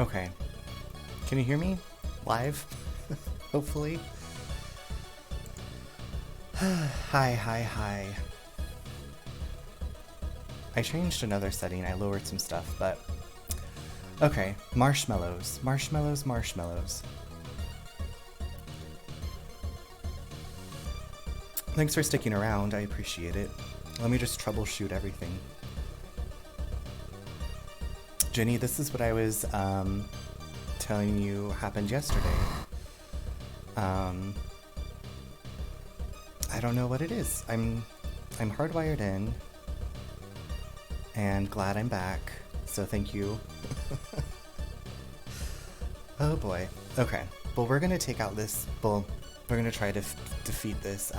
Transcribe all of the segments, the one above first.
Okay. Can you hear me? Live? Hopefully. Hi. I changed another setting. I lowered some stuff, but... Okay. Marshmallows. Marshmallows. Thanks for sticking around. I appreciate it. Let me just troubleshoot everything. Jenny, this is what I was telling you happened yesterday. I don't know what it is. I'm hardwired in and glad I'm back. So thank you. Oh boy. Okay. Well, we're gonna take out this. Well, we're gonna try to defeat this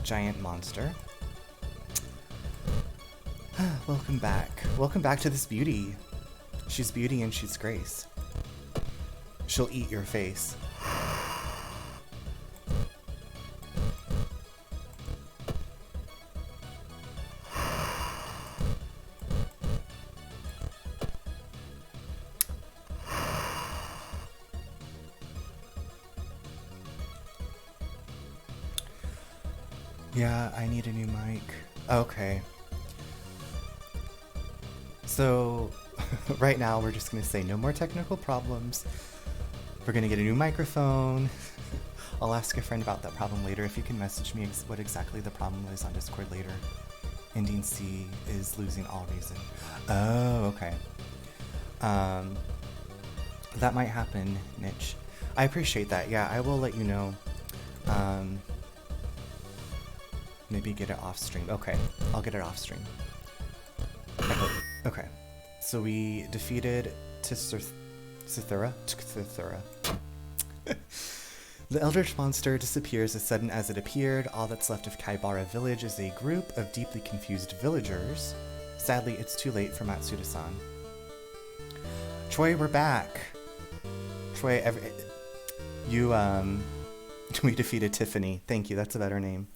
giant monster. Welcome back. Welcome back to this beauty. She's beauty and she's grace. She'll eat your face. Yeah, I need a new mic. Okay. So, right now we're just gonna say no more technical problems. We're gonna get a new microphone. I'll ask a friend about that problem later. If you can message me what exactly the problem is on Discord later. Ending C is losing all reason. Oh, okay. That might happen, Niche. I appreciate that. Yeah, I will let you know. Maybe get it off stream. Okay, I'll get it off stream. I hope. Okay, so we defeated Tithura. The Eldritch monster disappears as sudden as it appeared. All that's left of Kaibara village is a group of deeply confused villagers. Sadly, it's too late for Matsuda-san. Troy, we're back. Troy, we defeated Tiffany. Thank you, that's a better name.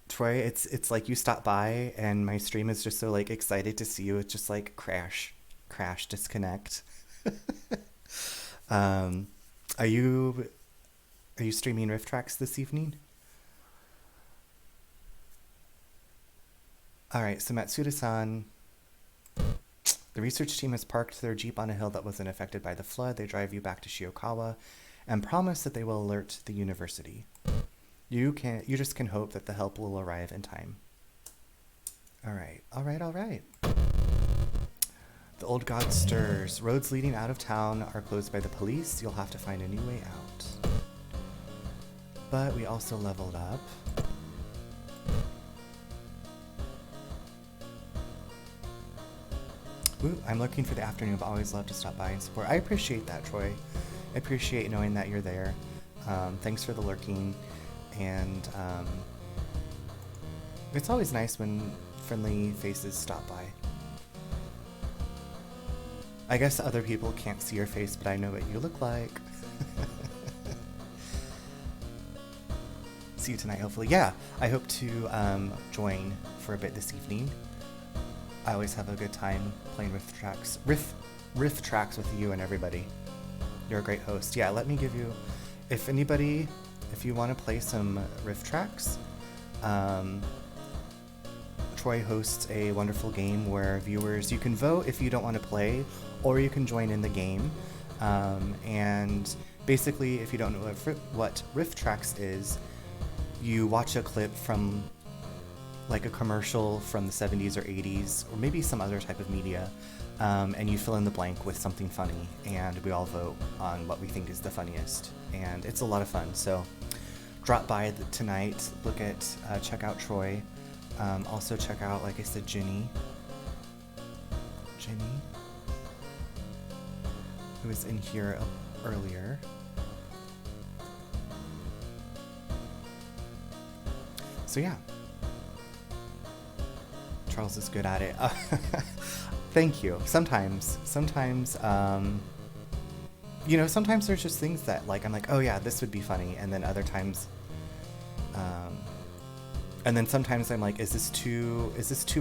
Troy, it's like you stopped by and my stream is just so like excited to see you. It's just like crash, disconnect. Are you streaming Rift Tracks this evening? Alright, so Matsuda-san, the research team has parked their jeep on a hill that wasn't affected by the flood. They drive you back to Shiokawa and promise that they will alert the university. You just can hope that the help will arrive in time. All right. The old god stirs. Roads leading out of town are closed by the police. You'll have to find a new way out. But we also leveled up. Ooh, I'm looking for the afternoon. I've always loved to stop by and support. I appreciate that, Troy. I appreciate knowing that you're there. Thanks for the lurking. And it's always nice when friendly faces stop by. I guess other people can't see your face, but I know what you look like. See you tonight, hopefully. Yeah, I hope to join for a bit this evening. I always have a good time playing Rift Tracks with you and everybody. You're a great host. Yeah, let me give you, if you want to play some Rift Tracks, Troy hosts a wonderful game where viewers, you can vote if you don't want to play, or you can join in the game. And basically, if you don't know what Rift Tracks is, you watch a clip from like a commercial from the 70s or 80s, or maybe some other type of media, and you fill in the blank with something funny, and we all vote on what we think is the funniest, and it's a lot of fun. So drop by tonight, check out Troy, also check out, like I said, Jenny, who was in here earlier. So yeah, Charles is good at it. Thank you. Sometimes, sometimes there's just things that, like, I'm like, oh yeah, this would be funny, and then other times, And then sometimes I'm like, is this too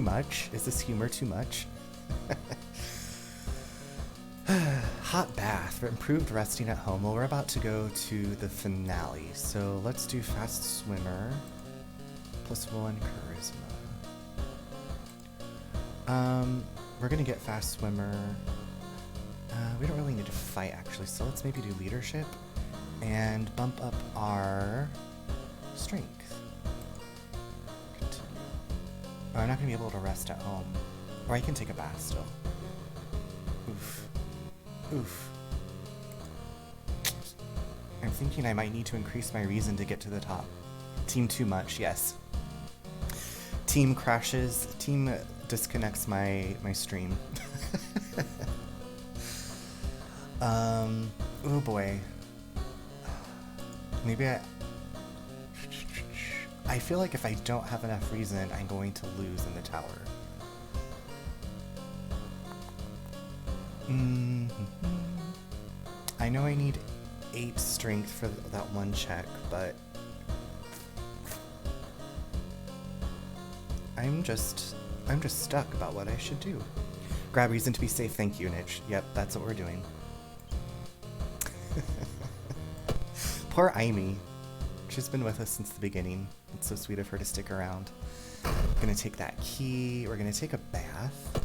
much? Is this humor too much? Hot bath for improved resting at home. Well, we're about to go to the finale, so let's do fast swimmer. +1 charisma. We're gonna get fast swimmer. We don't really need to fight actually, so let's maybe do leadership and bump up our strength. Continue. Oh, I'm not gonna be able to rest at home. Or I can take a bath still. Oof. Oof. I'm thinking I might need to increase my reason to get to the top. Team too much, yes. Team crashes. Team disconnects my stream. Oh boy. Maybe I feel like if I don't have enough reason, I'm going to lose in the tower. I know I need 8 strength for that one check, but I'm just stuck about what I should do. Grab reason to be safe, thank you, Nitch. Yep, that's what we're doing. Poor Aimee. She's been with us since the beginning. It's so sweet of her to stick around. Gonna take that key. We're gonna take a bath.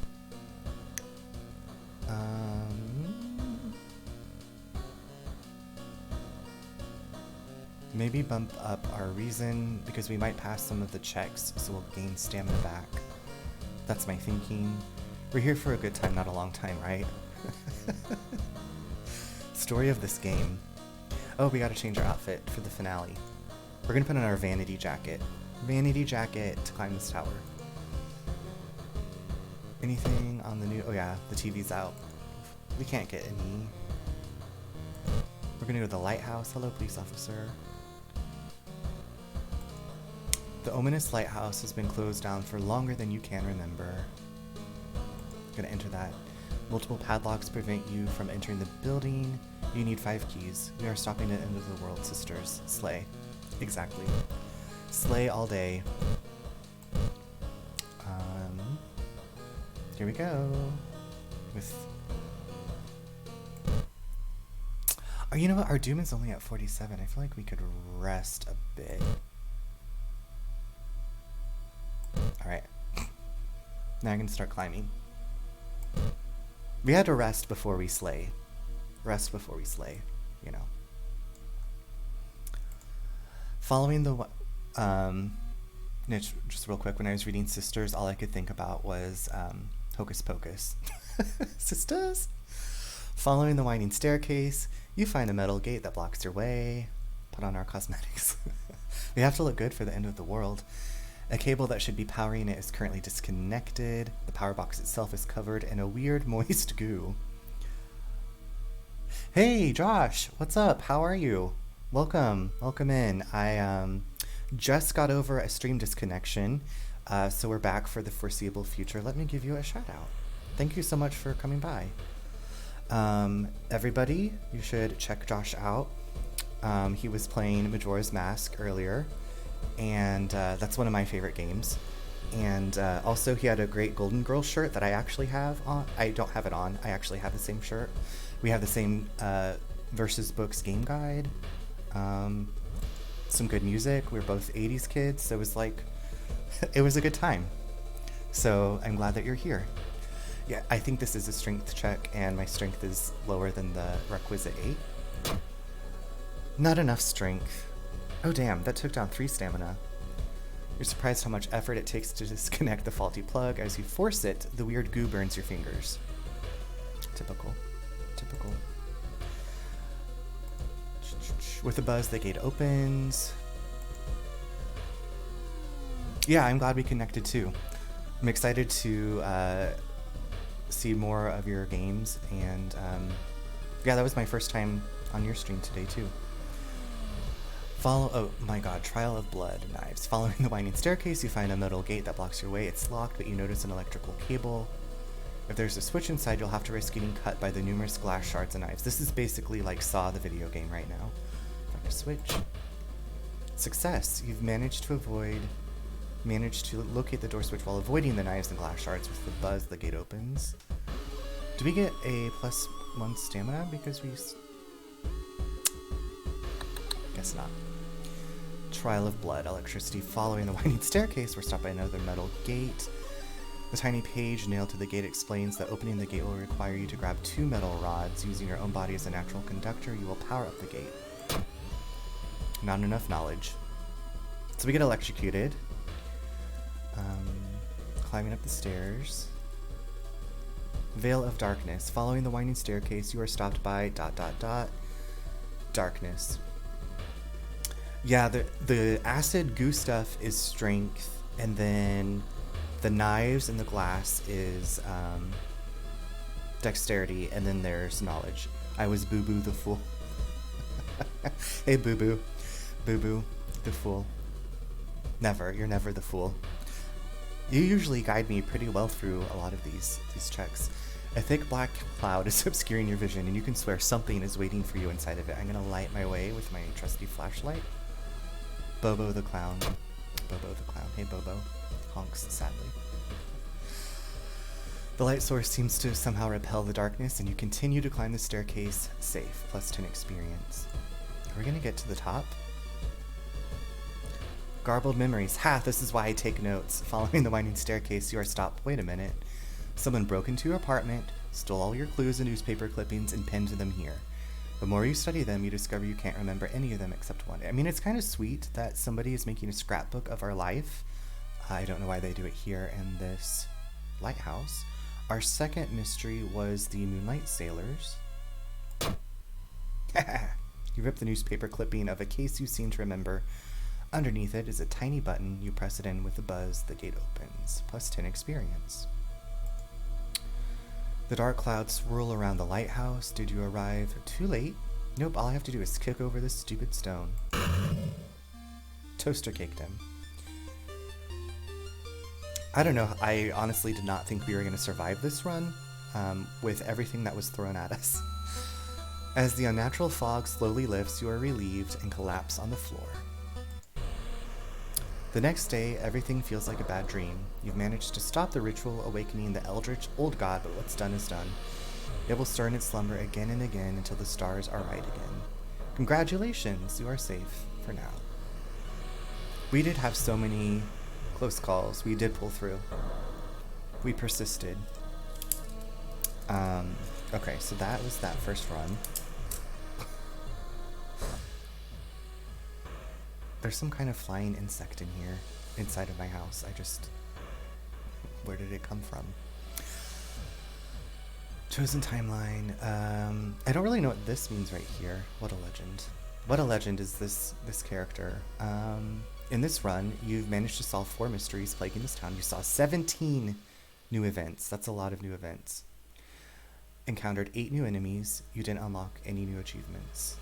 Maybe bump up our reason because we might pass some of the checks, so we'll gain stamina back. That's my thinking. We're here for a good time, not a long time, right? Story of this game. Oh, we gotta change our outfit for the finale. We're gonna put on our vanity jacket. Vanity jacket to climb this tower. Anything on the new... Oh yeah, the TV's out. We can't get any. We're gonna go to the lighthouse. Hello, police officer. The ominous lighthouse has been closed down for longer than you can remember. Gonna enter that. Multiple padlocks prevent you from entering the building. You need 5 keys. We are stopping at the end of the world, sisters. Slay. Exactly. Slay all day. Here we go. With... Oh, you know what? Our doom is only at 47. I feel like we could rest a bit. Alright. Now I'm gonna start climbing. We had to rest before we slay. Rest before we slay, you know. Following the... Nitch, just real quick, when I was reading Sisters, all I could think about was Hocus Pocus. Sisters? Following the winding staircase, you find a metal gate that blocks your way. Put on our cosmetics. We have to look good for the end of the world. A cable that should be powering it is currently disconnected. The power box itself is covered in a weird moist goo. Hey, Josh, what's up? How are you? Welcome in. I just got over a stream disconnection, so we're back for the foreseeable future. Let me give you a shout out. Thank you so much for coming by. Everybody, you should check Josh out. He was playing Majora's Mask earlier, and that's one of my favorite games. And also he had a great Golden Girl shirt that I actually have on. I don't have it on. I actually have the same shirt. We have the same Versus Books game guide. Some good music. We're both 80s kids, so it was like, it was a good time. So I'm glad that you're here. Yeah, I think this is a strength check, and my strength is lower than the requisite 8. Not enough strength. Oh damn, that took down 3 stamina. You're surprised how much effort it takes to disconnect the faulty plug. As you force it, the weird goo burns your fingers. Typical. Typical. With a buzz, the gate opens. Yeah, I'm glad we connected too. I'm excited to see more of your games, and yeah, that was my first time on your stream today too. Oh my god, Trial of Blood Knives. Following the winding staircase, you find a metal gate that blocks your way. It's locked, but you notice an electrical cable. If there's a switch inside, you'll have to risk getting cut by the numerous glass shards and knives. This is basically like Saw, the video game right now. If I can switch. Success. You've managed to avoid Manage to locate the door switch while avoiding the knives and glass shards. With the buzz, the gate opens. Do we get a +1 stamina because we... Guess not. Trial of blood. Electricity following the winding staircase. We're stopped by another metal gate. The tiny page nailed to the gate explains that opening the gate will require you to grab 2 metal rods. Using your own body as a natural conductor, you will power up the gate. Not enough knowledge. So we get electrocuted. Climbing up the stairs. Veil of darkness. Following the winding staircase, you are stopped by ... darkness. Yeah, the acid goo stuff is strength, and then the knives and the glass is dexterity, and then there's knowledge. I was Boo Boo the Fool. Hey, Boo Boo. Boo Boo the Fool. Never. You're never the fool. You usually guide me pretty well through a lot of these checks. A thick black cloud is obscuring your vision, and you can swear something is waiting for you inside of it. I'm gonna light my way with my trusty flashlight. Bobo the clown. Bobo the clown. Hey, Bobo. Honks sadly. The light source seems to somehow repel the darkness, and you continue to climb the staircase safe, +10 experience. Are we gonna get to the top? Garbled memories. Ha! This is why I take notes. Following the winding staircase, you are stopped. Wait a minute. Someone broke into your apartment, stole all your clues and newspaper clippings, and pinned them here. The more you study them, you discover you can't remember any of them except one. I mean, it's kind of sweet that somebody is making a scrapbook of our life. I don't know why they do it here in this lighthouse. Our second mystery was the Moonlight Sailors. You rip the newspaper clipping of a case you seem to remember. Underneath it is a tiny button. You press it in with a buzz. The gate opens. +10 experience. The dark clouds swirl around the lighthouse. Did you arrive too late? Nope, all I have to do is kick over this stupid stone. Toaster caked him. I don't know, I honestly did not think we were going to survive this run with everything that was thrown at us. As the unnatural fog slowly lifts, you are relieved and collapse on the floor. The next day, everything feels like a bad dream. You've managed to stop the ritual awakening the eldritch old god, but what's done is done. It will stir in its slumber again and again until the stars are right again. Congratulations, you are safe for now. We did have so many close calls. We did pull through. We persisted. Okay, so that was that first run. There's some kind of flying insect in here, inside of my house. Where did it come from? Chosen timeline. I don't really know what this means right here. What a legend. What a legend is this character. In this run, you've managed to solve 4 mysteries plaguing this town. You saw 17 new events. That's a lot of new events. Encountered 8 new enemies. You didn't unlock any new achievements.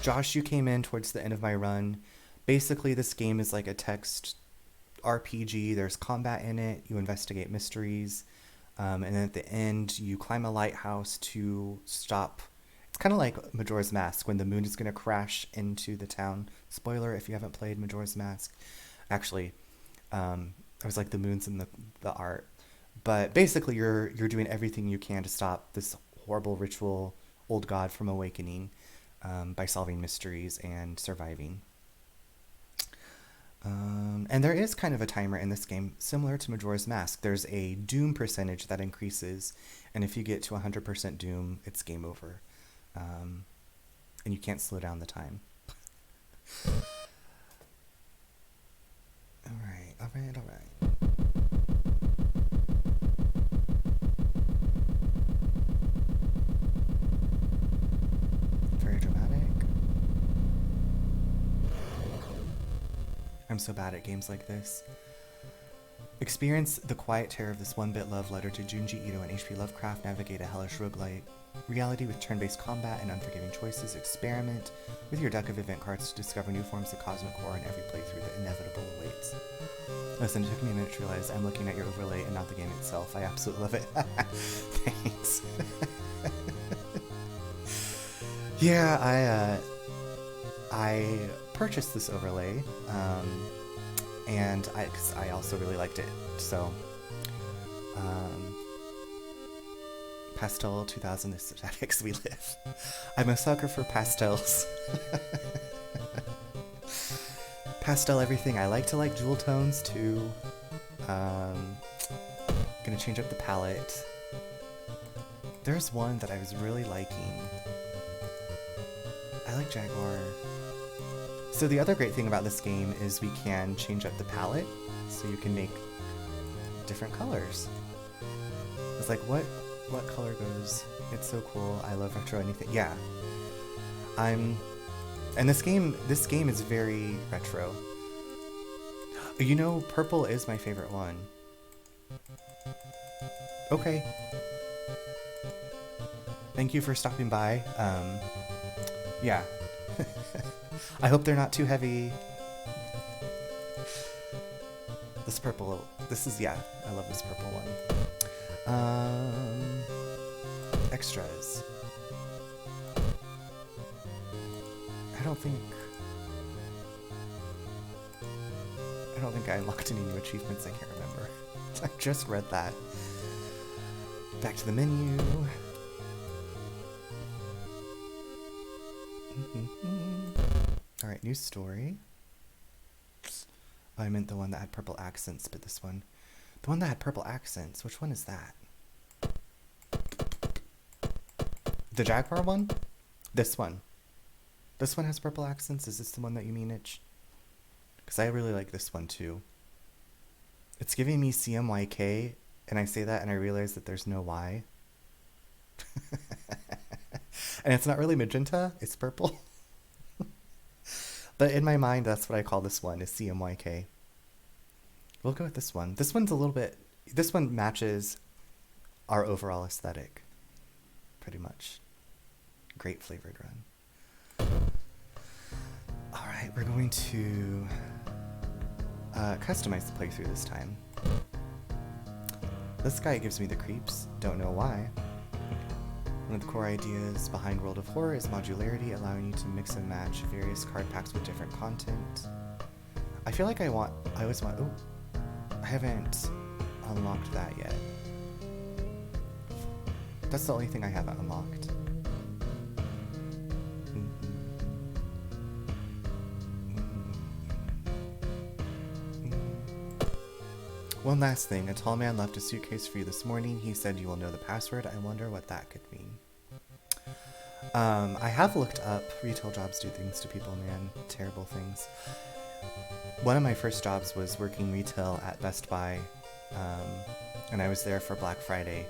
Josh, you came in towards the end of my run. Basically, this game is like a text RPG. There's combat in it. You investigate mysteries. And then at the end, you climb a lighthouse to stop. It's kind of like Majora's Mask when the moon is going to crash into the town. Spoiler if you haven't played Majora's Mask. Actually, it was like the moon's in the art. But basically, you're doing everything you can to stop this horrible ritual old god from awakening. By solving mysteries and surviving. And there is kind of a timer in this game, similar to Majora's Mask. There's a doom percentage that increases, and if you get to 100% doom, it's game over. And you can't slow down the time. Alright. Very dramatic. I'm so bad at games like this. Experience the quiet terror of this 1-bit love letter to Junji Ito and H.P. Lovecraft. Navigate a hellish roguelite reality with turn-based combat and unforgiving choices. Experiment with your deck of event cards to discover new forms of cosmic horror in every playthrough. The inevitable awaits. Listen, it took me a minute to realize I'm looking at your overlay and not the game itself. I absolutely love it. Thanks. Yeah, I purchased this overlay and 'cause I also really liked it. So, Pastel 2000 aesthetics we live. I'm a sucker for pastels. Pastel everything. I like to like jewel tones too. Gonna change up the palette. There's one that I was really liking. I like Jaguar. So the other great thing about this game is we can change up the palette, so you can make different colors. It's like, what color goes? It's so cool. I love retro anything. Yeah. And this game is very retro. You know, purple is my favorite one. Okay. Thank you for stopping by. Yeah. I hope they're not too heavy. This purple, yeah, I love this purple one. Extras. I don't think I unlocked any new achievements. I can't remember. I just read that. Back to the menu. Alright, new story. Oh, I meant the one that had purple accents, but this one. The one that had purple accents, which one is that? The Jaguar one? This one. This one has purple accents? Is this the one that you mean, Itch? Because I really like this one too. It's giving me CMYK, and I say that and I realize that there's no Y. And it's not really magenta, it's purple. But in my mind, that's what I call this one, is CMYK. We'll go with this one. This one's a little bit... This one matches our overall aesthetic. Pretty much. Great flavored run. Alright, we're going to customize the playthrough this time. This guy gives me the creeps. Don't know why. One of the core ideas behind World of Horror is modularity, allowing you to mix and match various card packs with different content. I feel like I always want... Oh, I haven't unlocked that yet. That's the only thing I haven't unlocked. One last thing, a tall man left a suitcase for you this morning. He said you will know the password. I wonder what that could mean. I have looked up retail jobs do things to people, man. Terrible things. One of my first jobs was working retail at Best Buy, and I was there for Black Friday.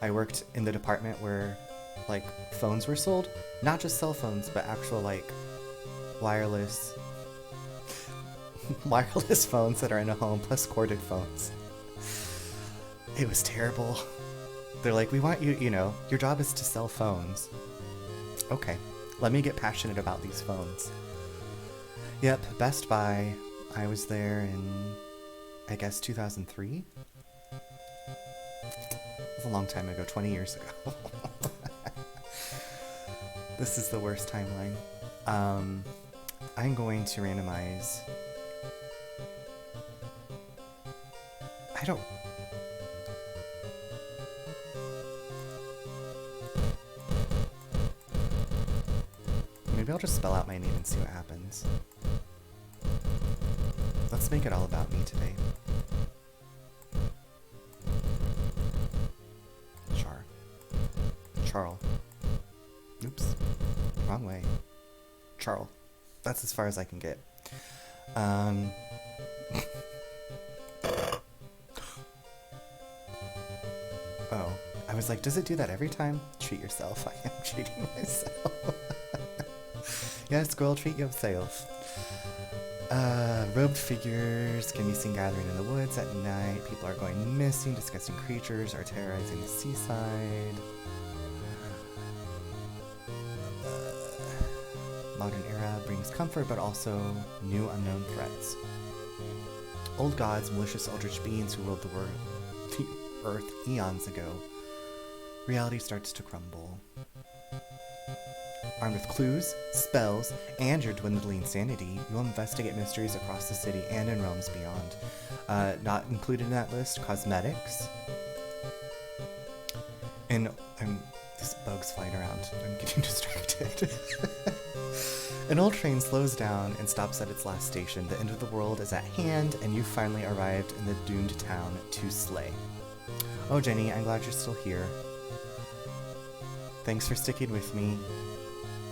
I worked in the department where, like, phones were sold. Not just cell phones, but actual, like, wireless phones that are in a home, plus corded phones. It was terrible. They're like, we want you, you know, your job is to sell phones. Okay, let me get passionate about these phones. Yep, Best Buy. I was there in, I guess, 2003? It was a long time ago, 20 years ago. This is the worst timeline. I'm going to randomize... I don't... Maybe I'll just spell out my name and see what happens. Let's make it all about me today. Charl. Oops. Wrong way. Charl. That's as far as I can get. Oh, I was like, does it do that every time? Treat yourself. I am treating myself. Yes, girl, treat yourself. Robed figures can be seen gathering in the woods at night. People are going missing. Disgusting creatures are terrorizing the seaside. Modern era brings comfort, but also new unknown threats. Old gods, malicious eldritch beings who ruled the earth eons ago. Reality starts to crumble. Armed with clues, spells, and your dwindling sanity, you'll investigate mysteries across the city and in realms beyond. Not included in that list, cosmetics. And this bug's flying around. I'm getting distracted. An old train slows down and stops at its last station. The end of the world is at hand, and you finally arrived in the doomed town to slay. Oh, Jenny, I'm glad you're still here. Thanks for sticking with me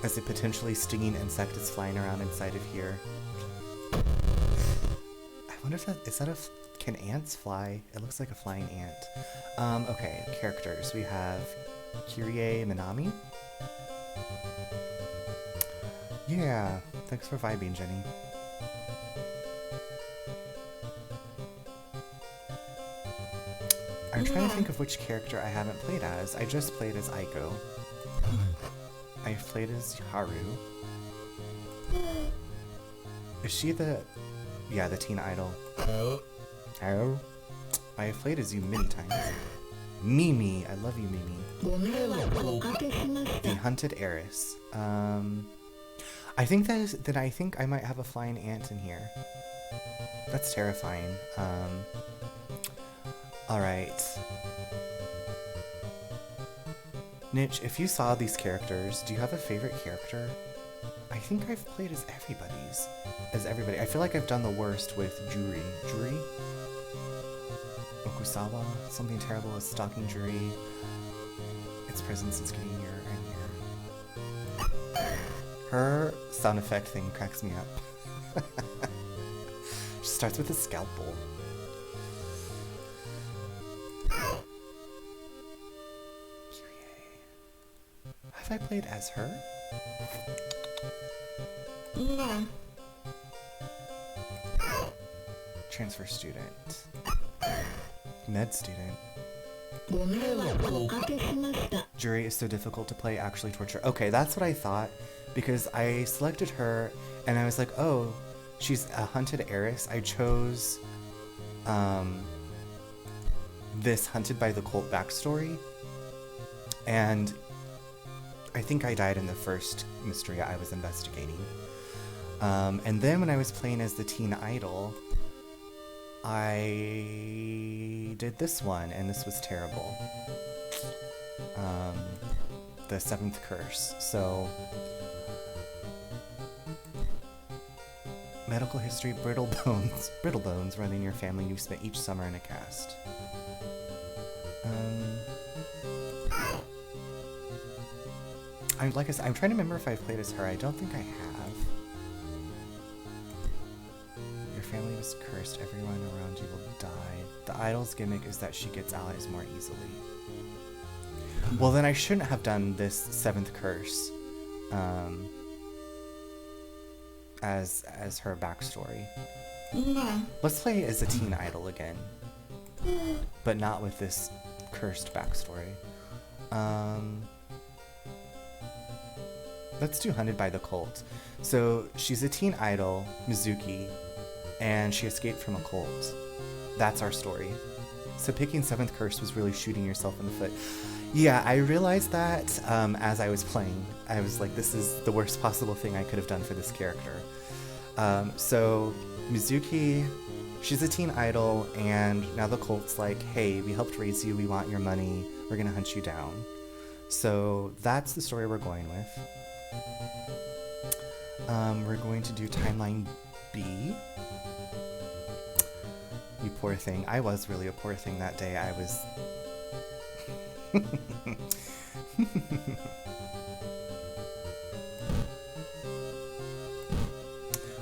as a potentially stinging insect is flying around inside of here. I wonder if can ants fly? It looks like a flying ant. Okay, characters. We have Kyrie Minami. Yeah, thanks for vibing, Jenny. I'm trying to think of which character I haven't played as. I just played as Aiko. I've played as Haru. Is she the... Yeah, the teen idol. Haru? I have played as you many times. Mimi! I love you, Mimi. The Hunted Heiress. I think I think I might have a flying ant in here. That's terrifying. Alright. Nitch, if you saw these characters, do you have a favorite character? I think I've played as everybody. I feel like I've done the worst with Juri. Juri? Okusawa? Something terrible is stalking Juri. Its presence is getting nearer and nearer. Her sound effect thing cracks me up. She starts with a scalpel. Have I played as her? Yeah. Transfer student. Med student. Jury is so difficult to play, actually torture. Okay, that's what I thought, because I selected her and I was like, oh, she's a hunted heiress. I chose this Hunted by the Cult backstory, and I think I died in the first mystery I was investigating. And then when I was playing as the teen idol, I did this one, and this was terrible. The Seventh Curse. So, medical history, brittle bones run in your family. You spent each summer in a cast. Like I said, I'm trying to remember if I've played as her. I don't think I have. Your family was cursed. Everyone around you will die. The idol's gimmick is that she gets allies more easily. Well, then I shouldn't have done this Seventh Curse as her backstory. Let's play as a teen idol again, but not with this cursed backstory. Let's do Hunted by the Cult. So she's a teen idol, Mizuki, and she escaped from a cult. That's our story. So picking Seventh Curse was really shooting yourself in the foot. Yeah, I realized that as I was playing. I was like, this is the worst possible thing I could have done for this character. So Mizuki, she's a teen idol, and now the cult's like, hey, we helped raise you, we want your money, we're gonna hunt you down. So that's the story we're going with. We're going to do timeline B. You poor thing. I was really a poor thing that day. I was...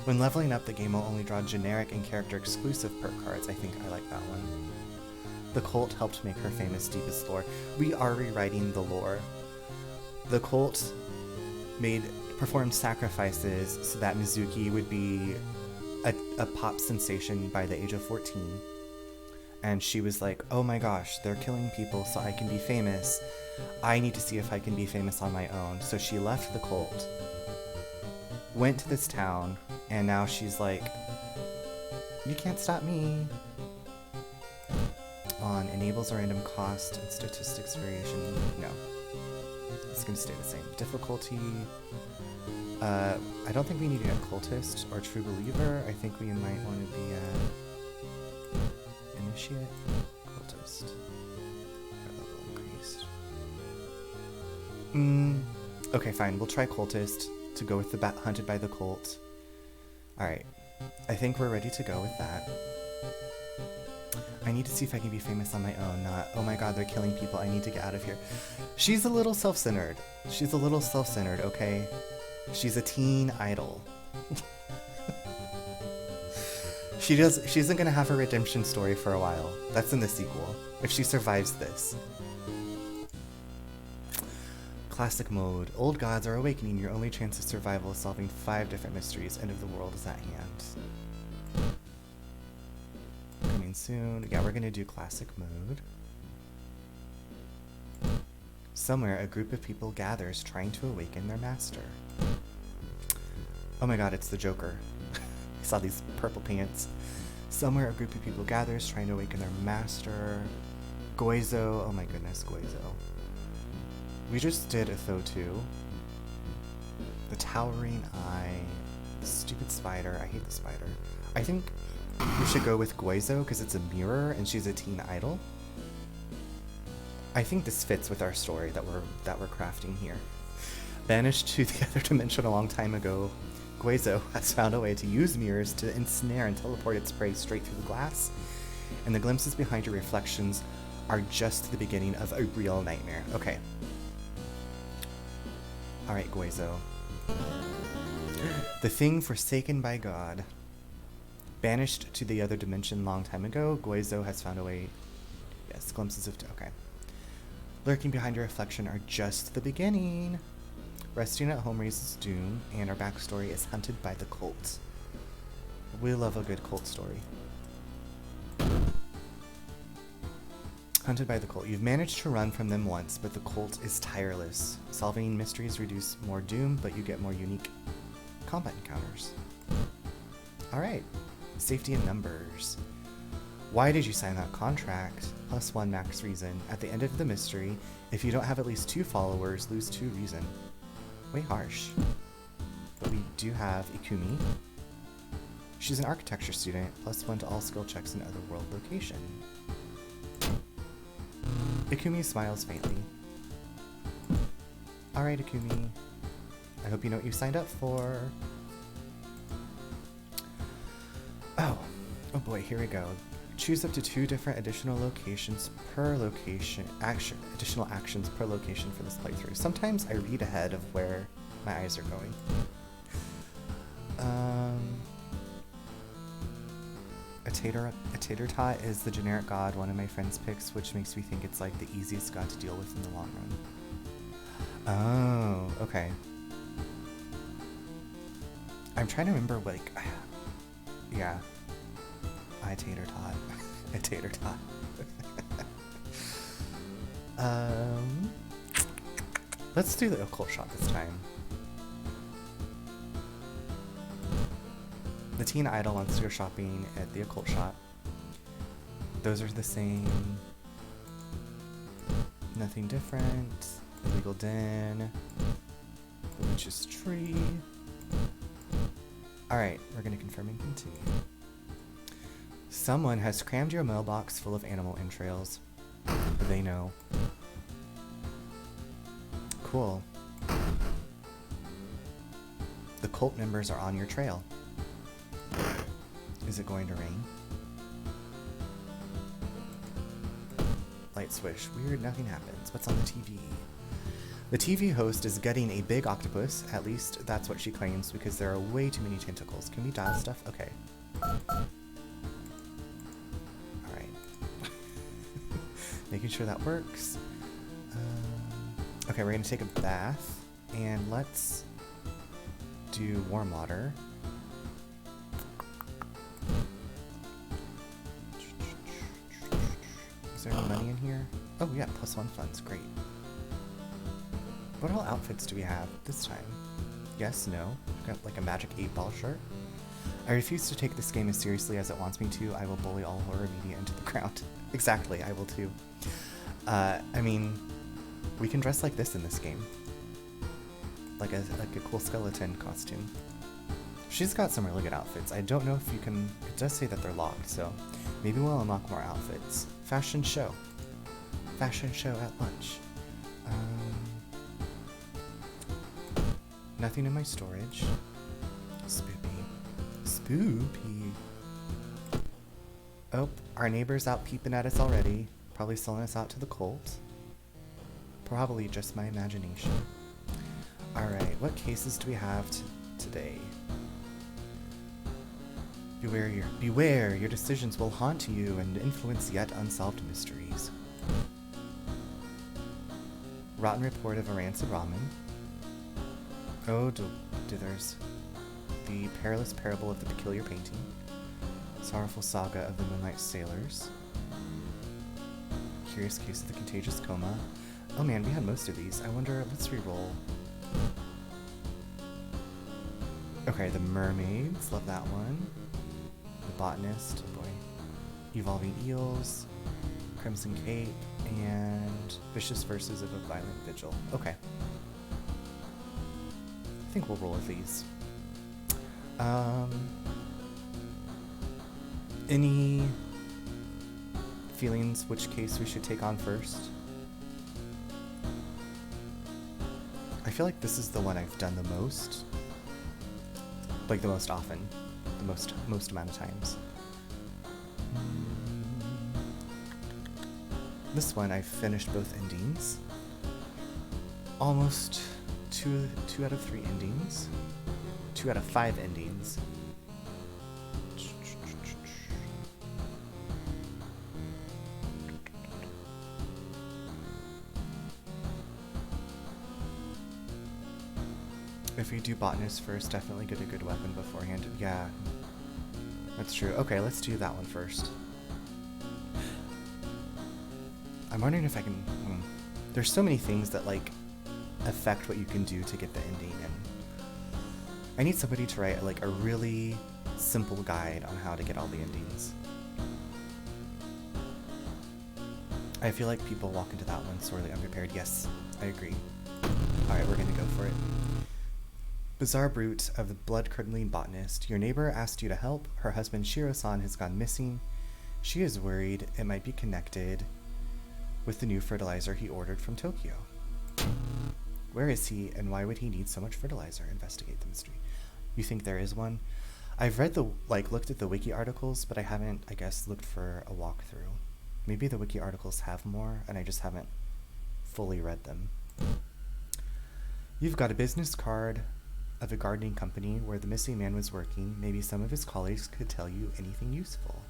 When leveling up, the game will only draw generic and character-exclusive perk cards. I think I like that one. The cult helped make her famous deepest lore. We are rewriting the lore. The cult performed sacrifices so that Mizuki would be a pop sensation by the age of 14. And she was like, oh my gosh, they're killing people so I can be famous. I need to see if I can be famous on my own. So she left the cult, went to this town, and now she's like, you can't stop me. On enables a random cost and statistics variation. No. It's gonna stay the same. Difficulty. I don't think we need an occultist or true believer. I think we might want to be initiate, occultist. Level increased. Okay, fine. We'll try cultist to go with the hunted by the cult. All right. I think we're ready to go with that. I need to see if I can be famous on my own, not, oh my god, they're killing people, I need to get out of here. She's a little self-centered. She's a little self-centered, okay? She's a teen idol. She isn't gonna have her redemption story for a while. That's in the sequel, if she survives this. Classic mode. Old gods are awakening. Your only chance of survival is solving 5 different mysteries. End of the world is at hand. Coming soon. Yeah, we're gonna do classic mode. Somewhere, a group of people gathers trying to awaken their master. Oh my god, it's the Joker. I saw these purple pants. Somewhere, a group of people gathers trying to awaken their master. Goizo. Oh my goodness, Goizo. We just did a Tho 2. The Towering Eye. The stupid spider. I hate the spider. I think we should go with Goizo because it's a mirror and she's a teen idol. I think this fits with our story that we're crafting here. Banished to the other dimension a long time ago, Goizo has found a way to use mirrors to ensnare and teleport its prey straight through the glass, and the glimpses behind your reflections are just the beginning of a real nightmare. Okay. Alright, Goizo. The thing forsaken by God. Banished to the other dimension long time ago, Goizo has found a way... Yes, glimpses of... Okay. Lurking behind your reflection are just the beginning. Resting at home raises doom, and our backstory is hunted by the cult. We love a good cult story. Hunted by the cult. You've managed to run from them once, but the cult is tireless. Solving mysteries reduce more doom, but you get more unique combat encounters. Alright. Safety in numbers. Why did you sign that contract? +1 max reason. At the end of the mystery, if you don't have at least 2 followers, lose 2 reason. Way harsh. But we do have Ikumi. She's an architecture student, +1 to all skill checks in otherworld location. Ikumi smiles faintly. Alright, Ikumi. I hope you know what you signed up for. Oh boy, here we go. Choose up to 2 different additional locations per location. Additional actions per location for this playthrough. Sometimes I read ahead of where my eyes are going. A tater tot is the generic god one of my friends picks, which makes me think it's like the easiest god to deal with in the long run. Oh, okay. I'm trying to remember, like, yeah. I tater tot. A tater tot. Let's do the occult shop this time. The teen idol wants to go shopping at the occult shop. Those are the same. Nothing different. Illegal den. The witch's tree. Alright, we're gonna confirm and continue. Someone has crammed your mailbox full of animal entrails. They know. Cool. The cult members are on your trail. Is it going to rain? Light swish. Weird, nothing happens. What's on the TV? The TV host is gutting a big octopus. At least that's what she claims, because there are way too many tentacles. Can we dial stuff? Okay. Alright. Making sure that works. Okay, we're going to take a bath. And let's do warm water. Is there any money in here? Oh yeah, +1 funds, great. What all outfits do we have this time? Yes, no. We've got like a magic 8-ball shirt. I refuse to take this game as seriously as it wants me to. I will bully all horror media into the ground. Exactly, I will too. I mean, We can dress like this in this game. Like a cool skeleton costume. She's got some really good outfits. I don't know if you can... It does say that they're locked, so maybe we'll unlock more outfits. Fashion show. Fashion show at lunch. Nothing in my storage. Spoopy. Spoopy. Oh, our neighbor's out peeping at us already. Probably selling us out to the cult. Probably just my imagination. Alright, what cases do we have today? Beware, your decisions will haunt you and influence yet unsolved mysteries. Rotten report of a rancid ramen. Oh, dithers. The perilous parable of the peculiar painting. Sorrowful saga of the Moonlight Sailors. Curious case of the contagious coma. Oh man, we had most of these. I wonder, let's re-roll. Okay, the mermaids, love that one. The botanist, oh boy. Evolving eels, Crimson Cape, and Vicious Verses of a Violent Vigil. Okay. I think we'll roll with these. Any feelings which case we should take on first? I feel like this is the one I've done the most. Like the most often. The most amount of times. This one I've finished both endings. Almost two out of 3 endings. 2 out of 5 endings. If we do botanist first, definitely get a good weapon beforehand. Yeah, that's true. Okay, let's do that one first. I'm wondering if I can... There's so many things that, like, affect what you can do to get the ending, and I need somebody to write, like, a really simple guide on how to get all the endings. I feel like people walk into that one sorely unprepared. Yes, I agree. Alright, we're gonna go for it. Bizarre brute of the blood-curdling botanist. Your neighbor asked you to help. Her husband Shiro-san has gone missing. She is worried it might be connected with the new fertilizer he ordered from Tokyo. Where is he, and why would he need so much fertilizer? Investigate the mystery. You think there is one? I've read looked at the wiki articles, but I haven't, I guess, looked for a walkthrough. Maybe the wiki articles have more, and I just haven't fully read them. You've got a business card of a gardening company where the missing man was working. Maybe some of his colleagues could tell you anything useful.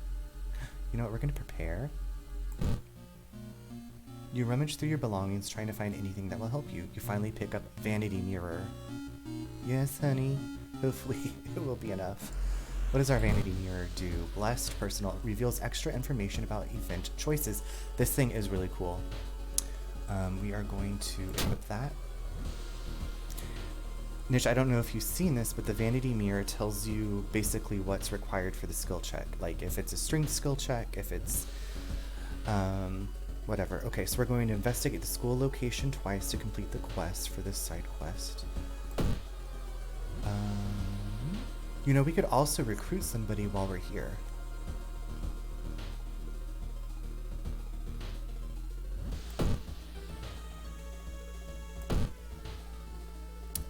You know what, we're going to prepare. You rummage through your belongings trying to find anything that will help you. You finally pick up vanity mirror. Yes, honey. Hopefully it will be enough. What does our vanity mirror do? Blessed, personal. It reveals extra information about event choices. This thing is really cool. We are going to equip that. Nish, I don't know if you've seen this, but the vanity mirror tells you basically what's required for the skill check. Like if it's a strength skill check, if it's whatever. Okay, so we're going to investigate the school location twice to complete the quest for this side quest. You know, we could also recruit somebody while we're here.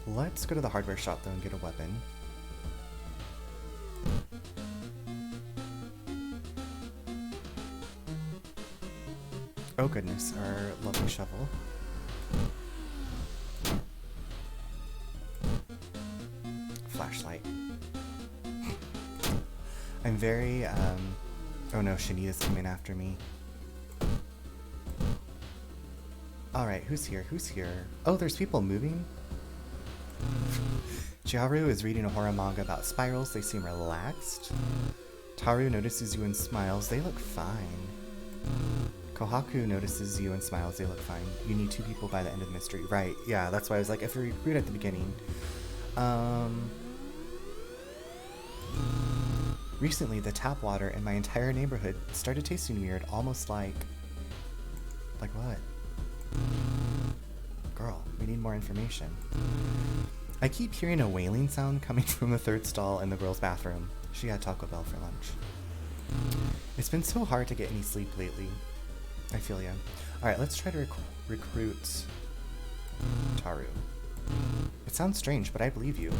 Let's go to the hardware shop though and get a weapon. Oh goodness, our lovely shovel. Flashlight. I'm very, oh no, Shanita's coming after me. Alright, who's here? Who's here? Oh, there's people moving? Chiharu is reading a horror manga about spirals. They seem relaxed. Taru notices you and smiles. They look fine. Kohaku notices you and smiles. They look fine. You need 2 people by the end of the mystery. Right, yeah, that's why I was like, if we recruit at the beginning. Recently, the tap water in my entire neighborhood started tasting weird, almost like... Like what? Girl, we need more information. I keep hearing a wailing sound coming from the third stall in the girls' bathroom. She had Taco Bell for lunch. It's been so hard to get any sleep lately. I feel ya. Alright, let's try to recruit Taru. It sounds strange, but I believe you.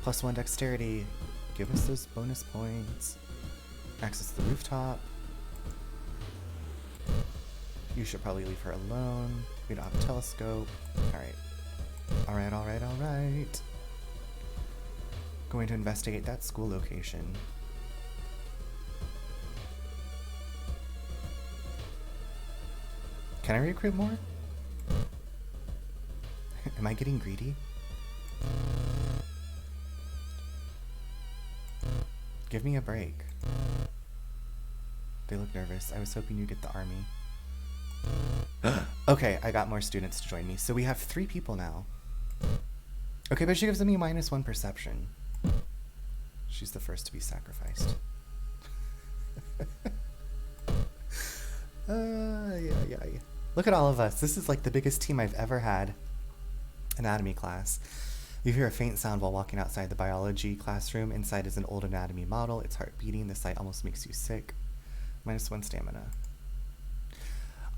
+1 dexterity. Give us those bonus points. Access the rooftop. You should probably leave her alone. We don't have a telescope. Alright. Alright, alright, alright. Going to investigate that school location. Can I recruit more? Am I getting greedy? Give me a break. They look nervous. I was hoping you'd get the army. Okay, I got more students to join me. So we have 3 people now. Okay, but she gives me -1 perception. She's the first to be sacrificed. Yeah. Look at all of us. This is like the biggest team I've ever had. Anatomy class. You hear a faint sound while walking outside the biology classroom. Inside is an old anatomy model. Its heart beating. The sight almost makes you sick. -1 stamina.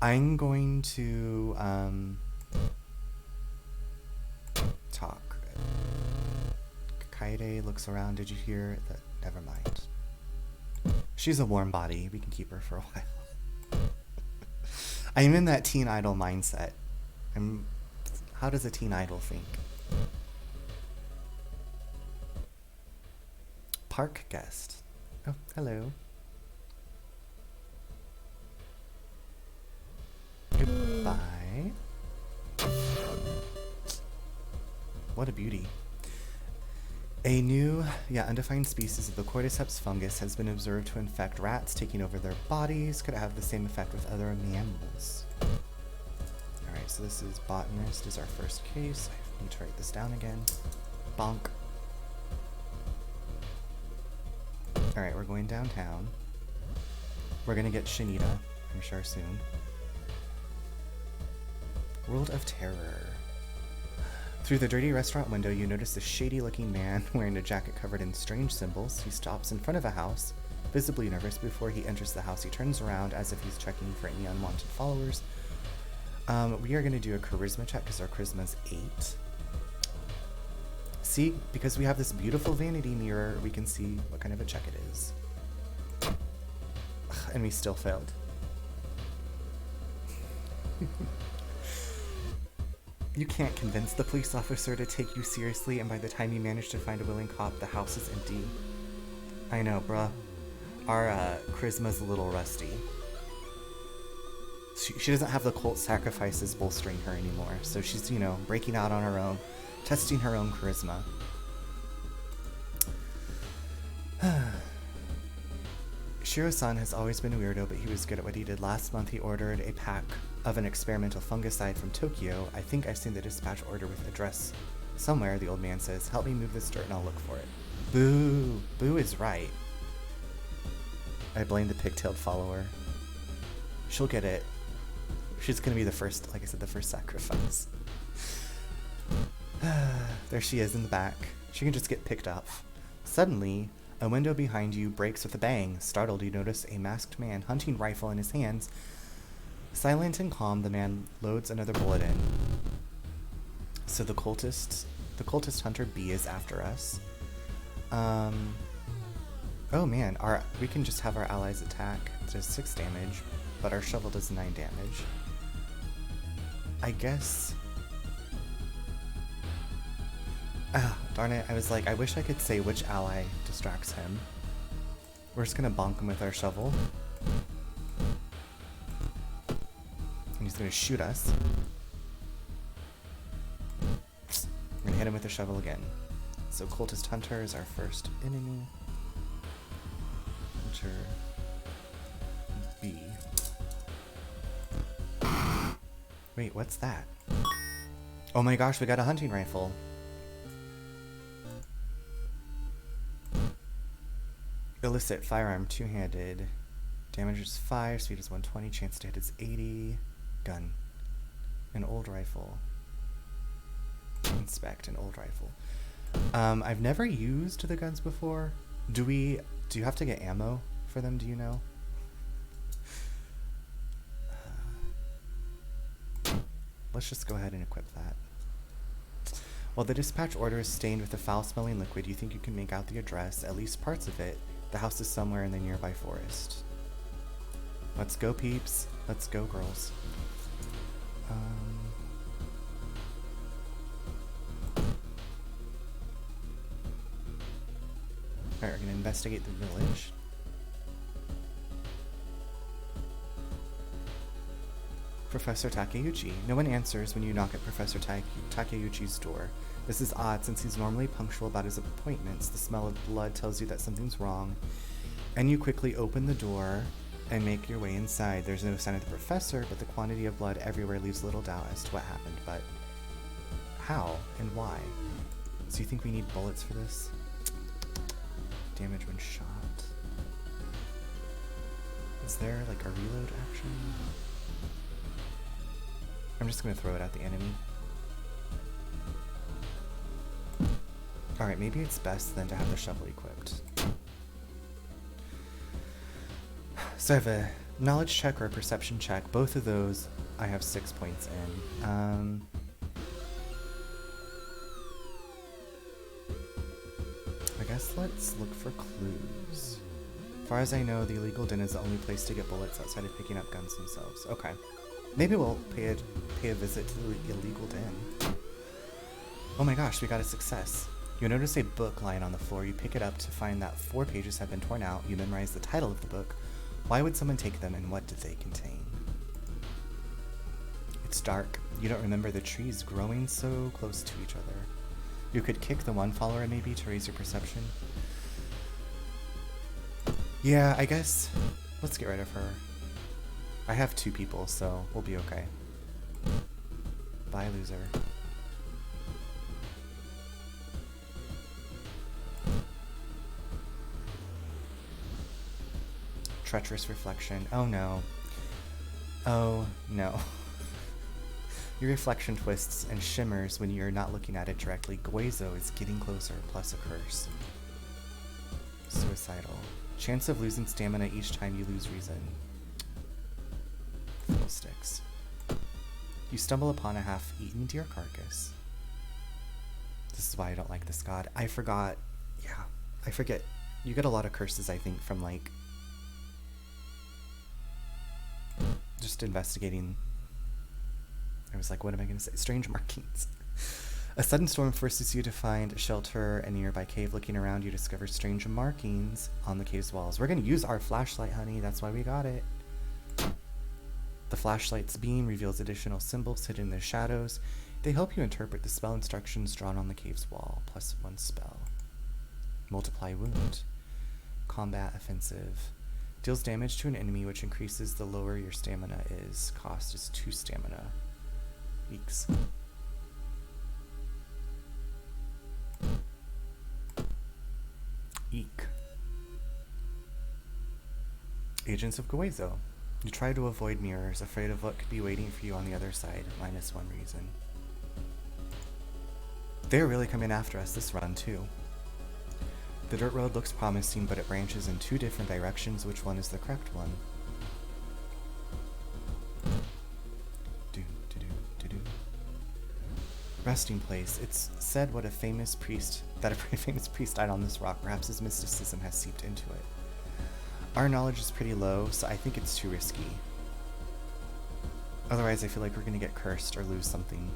I'm going to talk. Kaede looks around. Did you hear that? Never mind. She's a warm body. We can keep her for a while. I'm in that teen idol mindset. How does a teen idol think? Park guest. Oh, hello. Goodbye. What a beauty. A new, undefined species of the cordyceps fungus has been observed to infect rats, taking over their bodies. Could it have the same effect with other mammals? Alright, so this is botanist is our first case. I need to write this down again. Bonk. Alright, we're going downtown. We're gonna get Shanita, I'm sure, soon. World of Terror. Through the dirty restaurant window, you notice a shady-looking man wearing a jacket covered in strange symbols. He stops in front of a house, visibly nervous. Before he enters the house, he turns around as if he's checking for any unwanted followers. We are going to do a charisma check because our charisma's 8. See, because we have this beautiful vanity mirror, we can see what kind of a check it is. Ugh, and we still failed. You can't convince the police officer to take you seriously, and by the time you manage to find a willing cop, the house is empty. I know, bruh. Our charisma's a little rusty. She doesn't have the cult sacrifices bolstering her anymore, so she's, breaking out on her own, testing her own charisma. Shiro-san has always been a weirdo, but he was good at what he did. Last month he ordered a pack of an experimental fungicide from Tokyo. I think I've seen the dispatch order with address somewhere, the old man says. Help me move this dirt and I'll look for it. Boo! Boo is right. I blame the pigtailed follower. She'll get it. She's gonna be the first, like I said, the first sacrifice. There she is in the back. She can just get picked up. Suddenly, a window behind you breaks with a bang. Startled, you notice a masked man, hunting rifle in his hands. Silent and calm, the man loads another bullet in. So the cultist hunter B is after us. Oh man, we can just have our allies attack. It does 6 damage, but our shovel does 9 damage. I guess. Ah, darn it, I was like, I wish I could say which ally distracts him. We're just gonna bonk him with our shovel. And he's gonna shoot us. We're gonna hit him with the shovel again. So cultist hunter is our first enemy. Hunter B. Wait, what's that? Oh my gosh, we got a hunting rifle. Illicit firearm, 2-handed. Damage is 5, speed is 120, chance to hit is 80. Gun. An old rifle. inspect an old rifle. I've never used the guns before. Do you have to get ammo for them, do you know? Let's just go ahead and equip that. While the dispatch order is stained with a foul-smelling liquid, you think you can make out the address, at least parts of it. The house is somewhere in the nearby forest. Let's go, peeps. Let's go, girls. Alright, we're gonna investigate the village. Professor Takeuchi. No one answers when you knock at Professor Takeuchi's door. This is odd since he's normally punctual about his appointments. The smell of blood tells you that something's wrong, and you quickly open the door and make your way inside. There's no sign of the professor, but the quantity of blood everywhere leaves little doubt as to what happened. But how and why? So you think we need bullets for this? Damage when shot. Is there like a reload action? I'm just gonna throw it at the enemy. Alright, maybe it's best then to have the shovel equipped. So I have a knowledge check or a perception check. Both of those I have 6 points in. I guess let's look for clues. As far as I know, the illegal den is the only place to get bullets outside of picking up guns themselves. Okay. Maybe we'll pay a visit to the illegal den. Oh my gosh, we got a success. You notice a book lying on the floor. You pick it up to find that 4 pages have been torn out. You memorize the title of the book. Why would someone take them, and what did they contain? It's dark. You don't remember the trees growing so close to each other. You could kick the one follower maybe to raise your perception. Yeah, I guess let's get rid of her. I have 2 people, so we'll be okay. Bye, loser. Treacherous reflection. Oh no. Oh no. Your reflection twists and shimmers when you're not looking at it directly. Guezo is getting closer, plus a curse. Suicidal. Chance of losing stamina each time you lose reason. Fiddlesticks. You stumble upon a half-eaten deer carcass. This is why I don't like this god. I forgot. Yeah, I forget. You get a lot of curses, I think, from like just investigating. I was like, what am I going to say? Strange markings. A sudden storm forces you to find shelter in a nearby cave. Looking around, you discover strange markings on the cave's walls. We're going to use our flashlight, honey. That's why we got it. The flashlight's beam reveals additional symbols hidden in the shadows. They help you interpret the spell instructions drawn on the cave's wall. +1 spell. Multiply wound. Combat offensive. Deals damage to an enemy, which increases the lower your stamina is. Cost is 2 stamina. Weeks. Eek. Agents of Guezo. You try to avoid mirrors, afraid of what could be waiting for you on the other side. -1 reason. They're really coming after us this run, too. The dirt road looks promising, but it branches in 2 different directions. Which one is the correct one? Resting place. It's said that a famous priest died on this rock. Perhaps his mysticism has seeped into it. Our knowledge is pretty low, so I think it's too risky. Otherwise, I feel like we're gonna get cursed or lose something.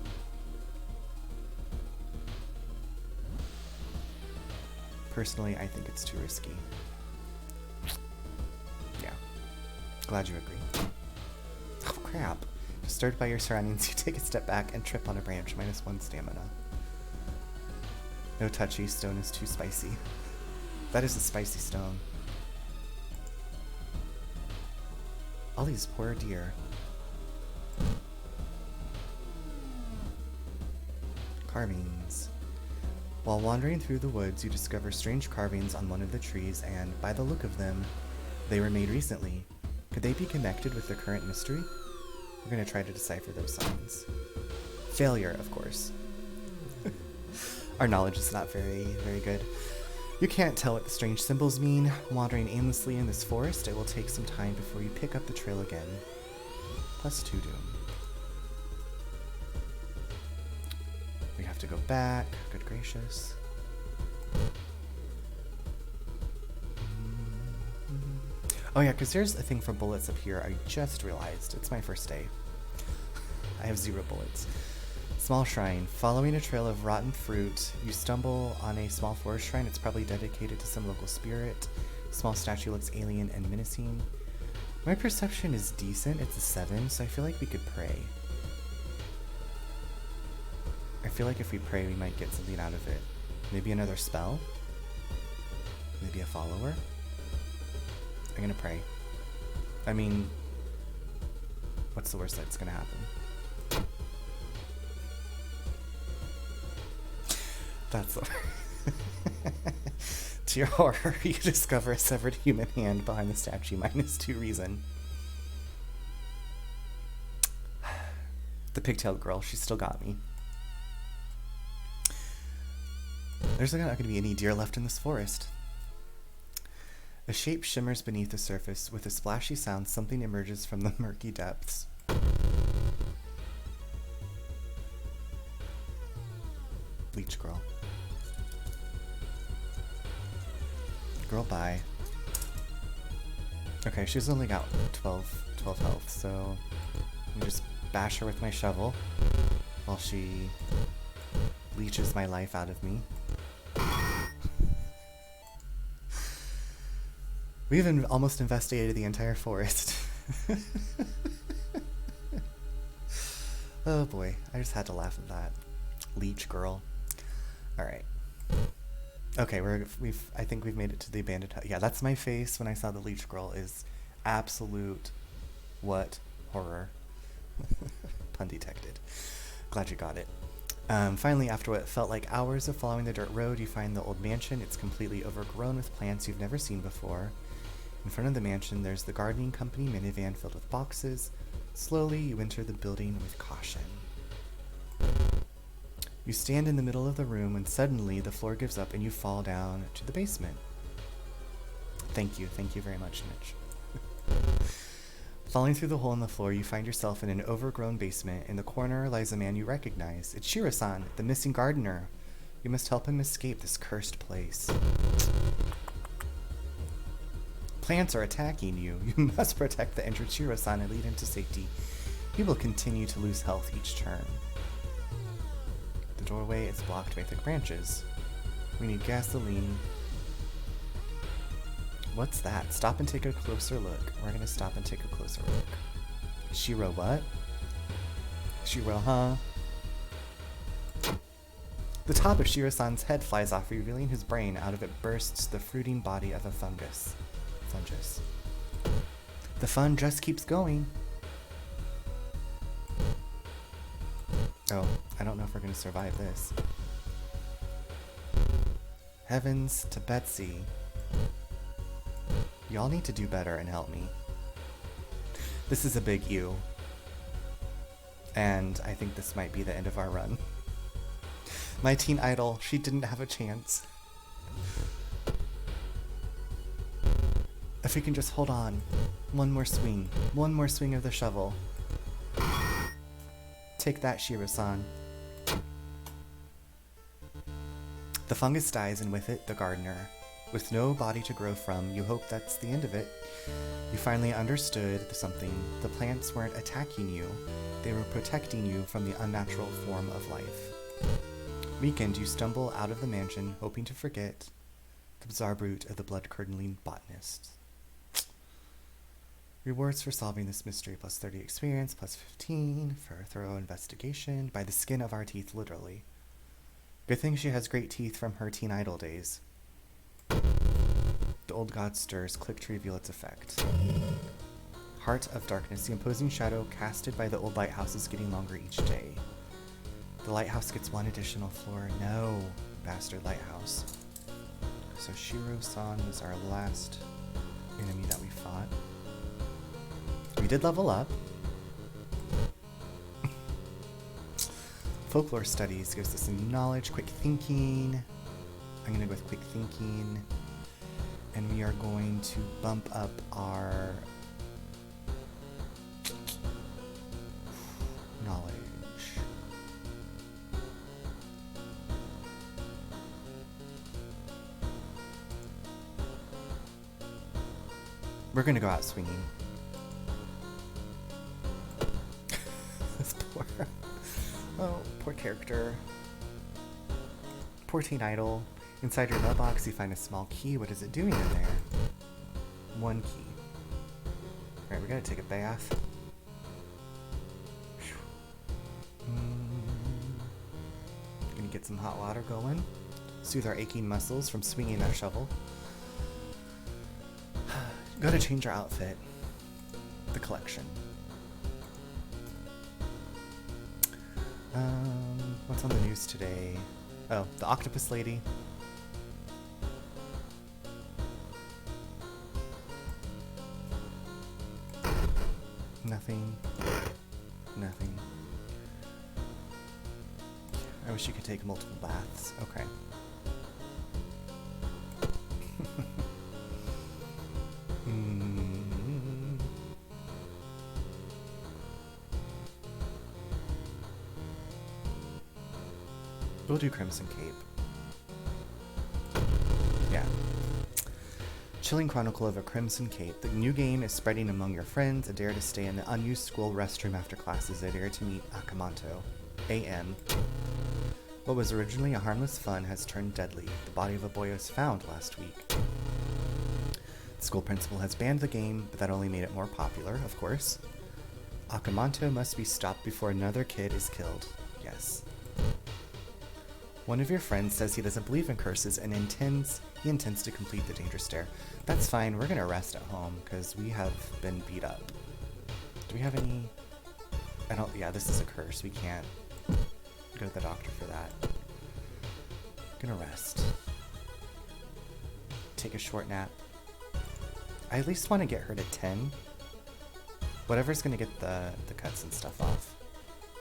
Personally, I think it's too risky. Yeah. Glad you agree. Oh crap. Disturbed by your surroundings, you take a step back and trip on a branch. -1 stamina. No touchy, stone is too spicy. That is a spicy stone. All these poor deer. Carvings. While wandering through the woods, you discover strange carvings on one of the trees, and by the look of them, they were made recently. Could they be connected with the current mystery? We're going to try to decipher those signs. Failure, of course. Our knowledge is not very good. You can't tell what the strange symbols mean. Wandering aimlessly in this forest, it will take some time before you pick up the trail again. +2 doom. We have to go back. Good gracious. Oh yeah, because there's a thing for bullets up here. I just realized. It's my first day. I have 0 bullets. Small shrine. Following a trail of rotten fruit, you stumble on a small forest shrine. It's probably dedicated to some local spirit. Small statue looks alien and menacing. My perception is decent. It's a 7, so I feel like we could pray. I feel like if we pray, we might get something out of it. Maybe another spell? Maybe a follower? I'm gonna pray. I mean, what's the worst that's gonna happen? That's the To your horror, you discover a severed human hand behind the statue. -2 reason. The pigtailed girl, she still got me. There's not going to be any deer left in this forest. A shape shimmers beneath the surface. With a splashy sound, something emerges from the murky depths. Bleach girl. Girl, bye. Okay, she's only got 12 health, so let me just bash her with my shovel while she leeches my life out of me. We've almost investigated the entire forest. Oh boy, I just had to laugh at that. Leech girl. Alright. Okay, I think we've made it to the abandoned hut. Yeah, that's my face when I saw the leech girl, is absolute what horror. Pun detected. Glad you got it. Finally, after what felt like hours of following the dirt road, you find the old mansion. It's completely overgrown with plants you've never seen before. In front of the mansion, there's the gardening company minivan filled with boxes. Slowly, you enter the building with caution. You stand in the middle of the room when suddenly the floor gives up and you fall down to the basement. Thank you very much, Mitch. Falling through the hole in the floor, you find yourself in an overgrown basement. In the corner lies a man you recognize. It's Shiro-san, the missing gardener. You must help him escape this cursed place. Plants are attacking you. You must protect the injured Shiro-san and lead him to safety. He will continue to lose health each turn. The doorway is blocked by thick branches. We need gasoline. What's that? Stop and take a closer look. We're gonna stop and take a closer look. Shiro what? Shiro, huh? The top of Shiro-san's head flies off, revealing his brain. Out of it bursts the fruiting body of a fungus. The fun just keeps going. Oh, I don't know if we're gonna survive this. Heavens to Betsy. Y'all need to do better and help me. This is a big U. And I think this might be the end of our run. My teen idol, she didn't have a chance. If we can just hold on. One more swing of the shovel. Take that, Shiro-san. The fungus dies, and with it, the gardener. With no body to grow from, you hope that's the end of it. You finally understood something. The plants weren't attacking you. They were protecting you from the unnatural form of life. Weakened, you stumble out of the mansion, hoping to forget the bizarre brute of the blood-curdling botanist. Rewards for solving this mystery: +30 experience, +15 for a thorough investigation. By the skin of our teeth, literally. Good thing she has great teeth from her teen idol days. The old god stirs, click to reveal its effect. Heart of Darkness. The imposing shadow casted by the old lighthouse is getting longer each day. The lighthouse gets one additional floor. No, bastard lighthouse. So Shiro-san was our last enemy that we fought. We did level up. Folklore studies gives us some knowledge. Quick thinking. I'm going to go with quick thinking. And we are going to bump up our knowledge. We're going to go out swinging. This poor... Oh, poor character. Poor teen idol. Inside your mailbox, you find a small key. What is it doing in there? One key. Alright, we gotta take a bath. Gonna get some hot water going. Soothe our aching muscles from swinging that shovel. Gotta change our outfit. The collection. What's on the news today? Oh, the octopus lady. Nothing. Nothing. I wish you could take multiple baths. Okay. We'll do Crimson Cape. Yeah. Chilling Chronicle of a Crimson Cape. The new game is spreading among your friends. A dare to stay in the unused school restroom after classes. A dare to meet Akamanto. A.M. What was originally a harmless fun has turned deadly. The body of a boy was found last week. The school principal has banned the game, but that only made it more popular, of course. Akamanto must be stopped before another kid is killed. Yes. One of your friends says he doesn't believe in curses and he intends to complete the dangerous dare. That's fine, we're gonna rest at home, because we have been beat up. Do we have any... yeah, this is a curse. We can't go to the doctor for that. Gonna rest. Take a short nap. I at least want to get her to 10. Whatever's gonna get the cuts and stuff off.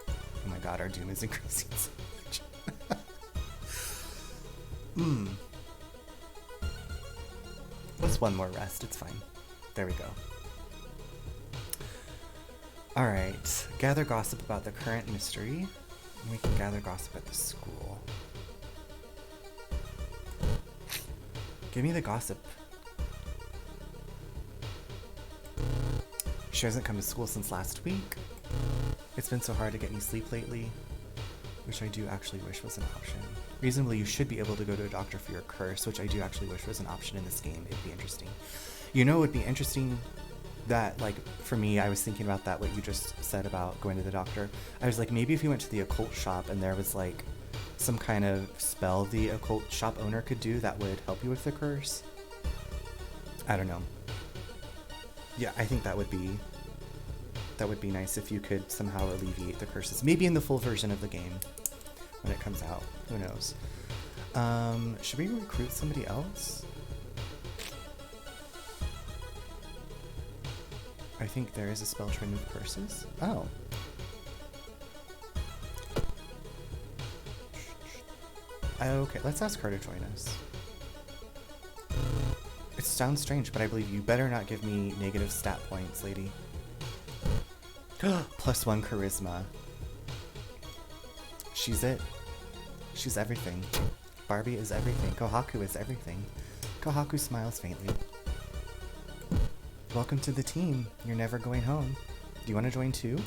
Oh my god, our doom is increasing so much. What's one more rest? It's fine. There we go. Alright. Gather gossip about the current mystery. We can gather gossip at the school. Give me the gossip. She hasn't come to school since last week. It's been so hard to get any sleep lately. Which I do actually wish was an option. Reasonably, you should be able to go to a doctor for your curse, which I do actually wish was an option in this game. It'd be interesting. You know, it would be interesting that, like, for me, I was thinking about that, what you just said about going to the doctor. I was like, maybe if you went to the occult shop and there was, like, some kind of spell the occult shop owner could do that would help you with the curse. I don't know. Yeah, I think that would be nice if you could somehow alleviate the curses. Maybe in the full version of the game when it comes out. Who knows? Should we recruit somebody else? I think there is a spell to remove curses. Oh. Okay, let's ask her to join us. It sounds strange, but I believe you better not give me negative stat points, lady. +1 charisma. She's it. She's everything. Barbie is everything. Kohaku is everything. Kohaku smiles faintly. Welcome to the team. You're never going home. Do you want to join too?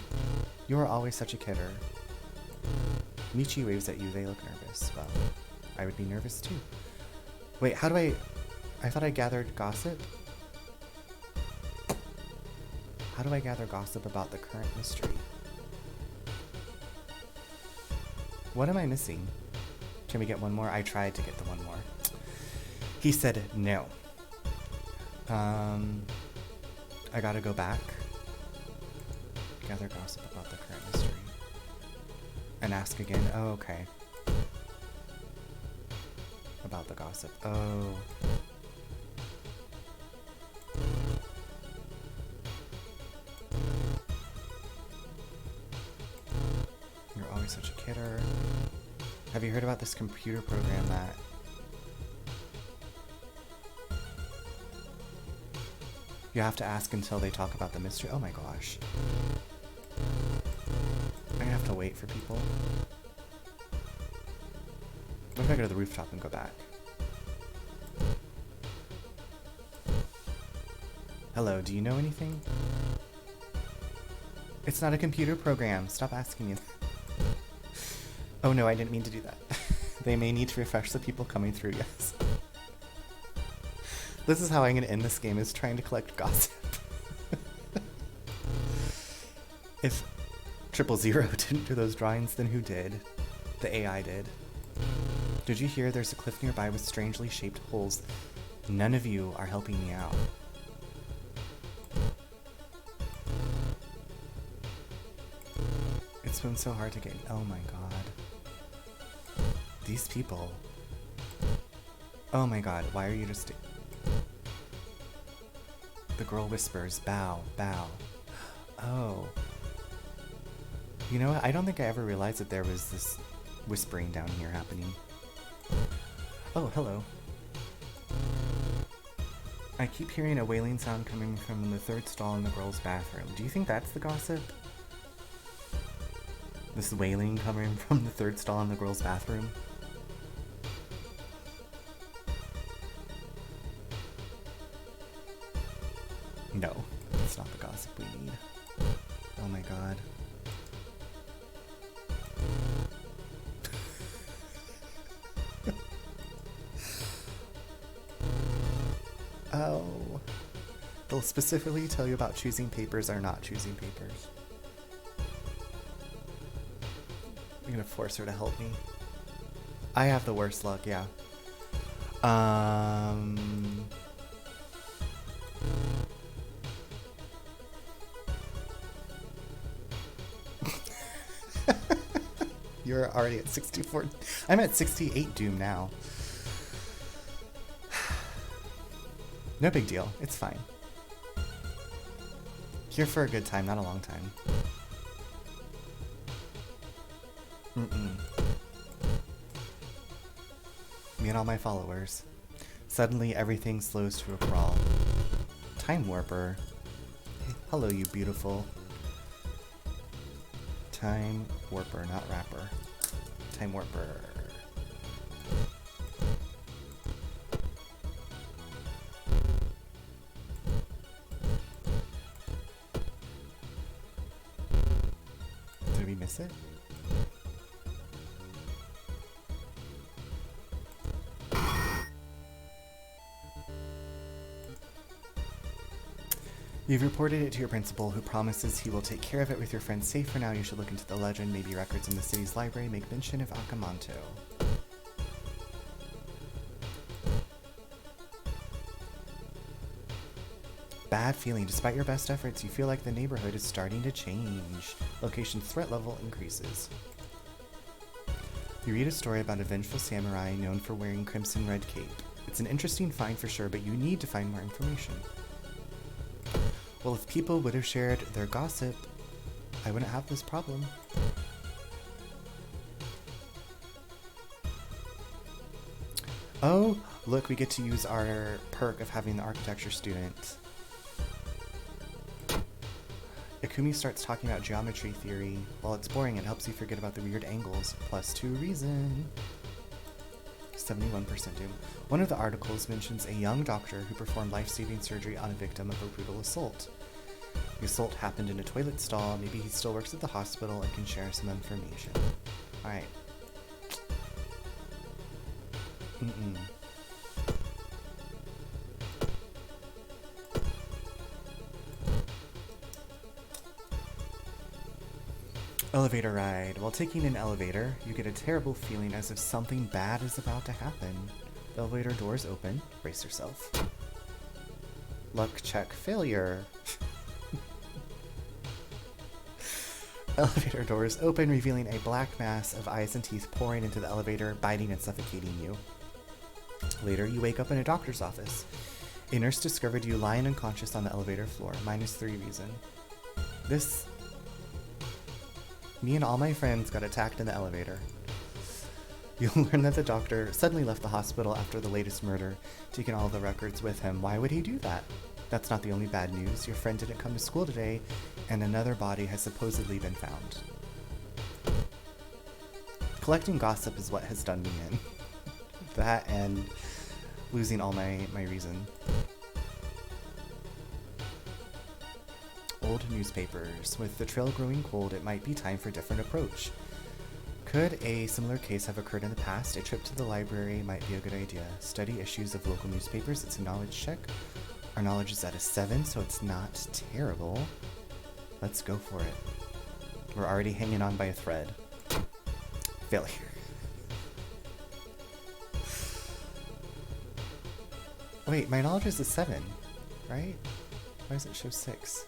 You are always such a kidder. Michi waves at you. They look nervous. Well, I would be nervous too. Wait, how do I thought I gathered gossip? How do I gather gossip about the current mystery? What am I missing? Can we get one more? I tried to get the one more. He said no. I gotta go back. Gather gossip about the current mystery. And ask again. Oh, okay. About the gossip. Oh. You're such a kidder. Have you heard about this computer program that... You have to ask until they talk about the mystery? Oh my gosh. I'm gonna have to wait for people. What if I go to the rooftop and go back? Hello, do you know anything? It's not a computer program. Stop asking me. Oh no, I didn't mean to do that. They may need to refresh the people coming through, yes. This is how I'm gonna end this game, is trying to collect gossip. If 000 didn't do those drawings, then who did? The AI did. Did you hear there's a cliff nearby with strangely shaped holes? None of you are helping me out. It's been so hard to get... Oh my god. These people. Oh my god, why are you just... The girl whispers, bow, bow. Oh. You know what? I don't think I ever realized that there was this whispering down here happening. Oh, hello. I keep hearing a wailing sound coming from the third stall in the girls' bathroom. Do you think that's the gossip? This wailing coming from the third stall in the girls' bathroom? No, it's not the gossip we need. Oh my god. Oh. They'll specifically tell you about choosing papers or not choosing papers. I'm gonna force her to help me. I have the worst luck, yeah. You're already at 64. I'm at 68 doom now. No big deal. It's fine. Here for a good time, not a long time. Me and all my followers. Suddenly, everything slows to a crawl. Time warper. Hey, hello, you beautiful. Time warper, not rapper. Time warper. Did we miss it? You've reported it to your principal, who promises he will take care of it with your friends safe. For now, you should look into the legend. Maybe records in the city's library make mention of Akamanto. Bad feeling. Despite your best efforts, you feel like the neighborhood is starting to change. Location's threat level increases. You read a story about a vengeful samurai known for wearing crimson red cape. It's an interesting find for sure, but you need to find more information. Well, if people would have shared their gossip, I wouldn't have this problem. Oh, look, we get to use our perk of having the architecture student. Ikumi starts talking about geometry theory. While it's boring, it helps you forget about the weird angles. +2 reason. 71% doom. One of the articles mentions a young doctor who performed life-saving surgery on a victim of a brutal assault. The assault happened in a toilet stall. Maybe he still works at the hospital and can share some information. Alright. Elevator ride. While taking an elevator, you get a terrible feeling as if something bad is about to happen. The elevator doors open. Brace yourself. Luck check failure. Elevator doors open, revealing a black mass of eyes and teeth pouring into the elevator, biting and suffocating you. Later, you wake up in a doctor's office. A nurse discovered you lying unconscious on the elevator floor. -3 reason. This Me and all my friends got attacked in the elevator. You'll learn that the doctor suddenly left the hospital after the latest murder, taking all the records with him. Why would he do that? That's not the only bad news. Your friend didn't come to school today, and another body has supposedly been found. Collecting gossip is what has done me in. That and losing all my reason. Old newspapers. With the trail growing cold, it might be time for a different approach. Could a similar case have occurred in the past? A trip to the library might be a good idea. Study issues of local newspapers. It's a knowledge check. Our knowledge is at a 7, so it's not terrible. Let's go for it. We're already hanging on by a thread. Failure. Wait, my knowledge is a 7, right? Why does it show 6?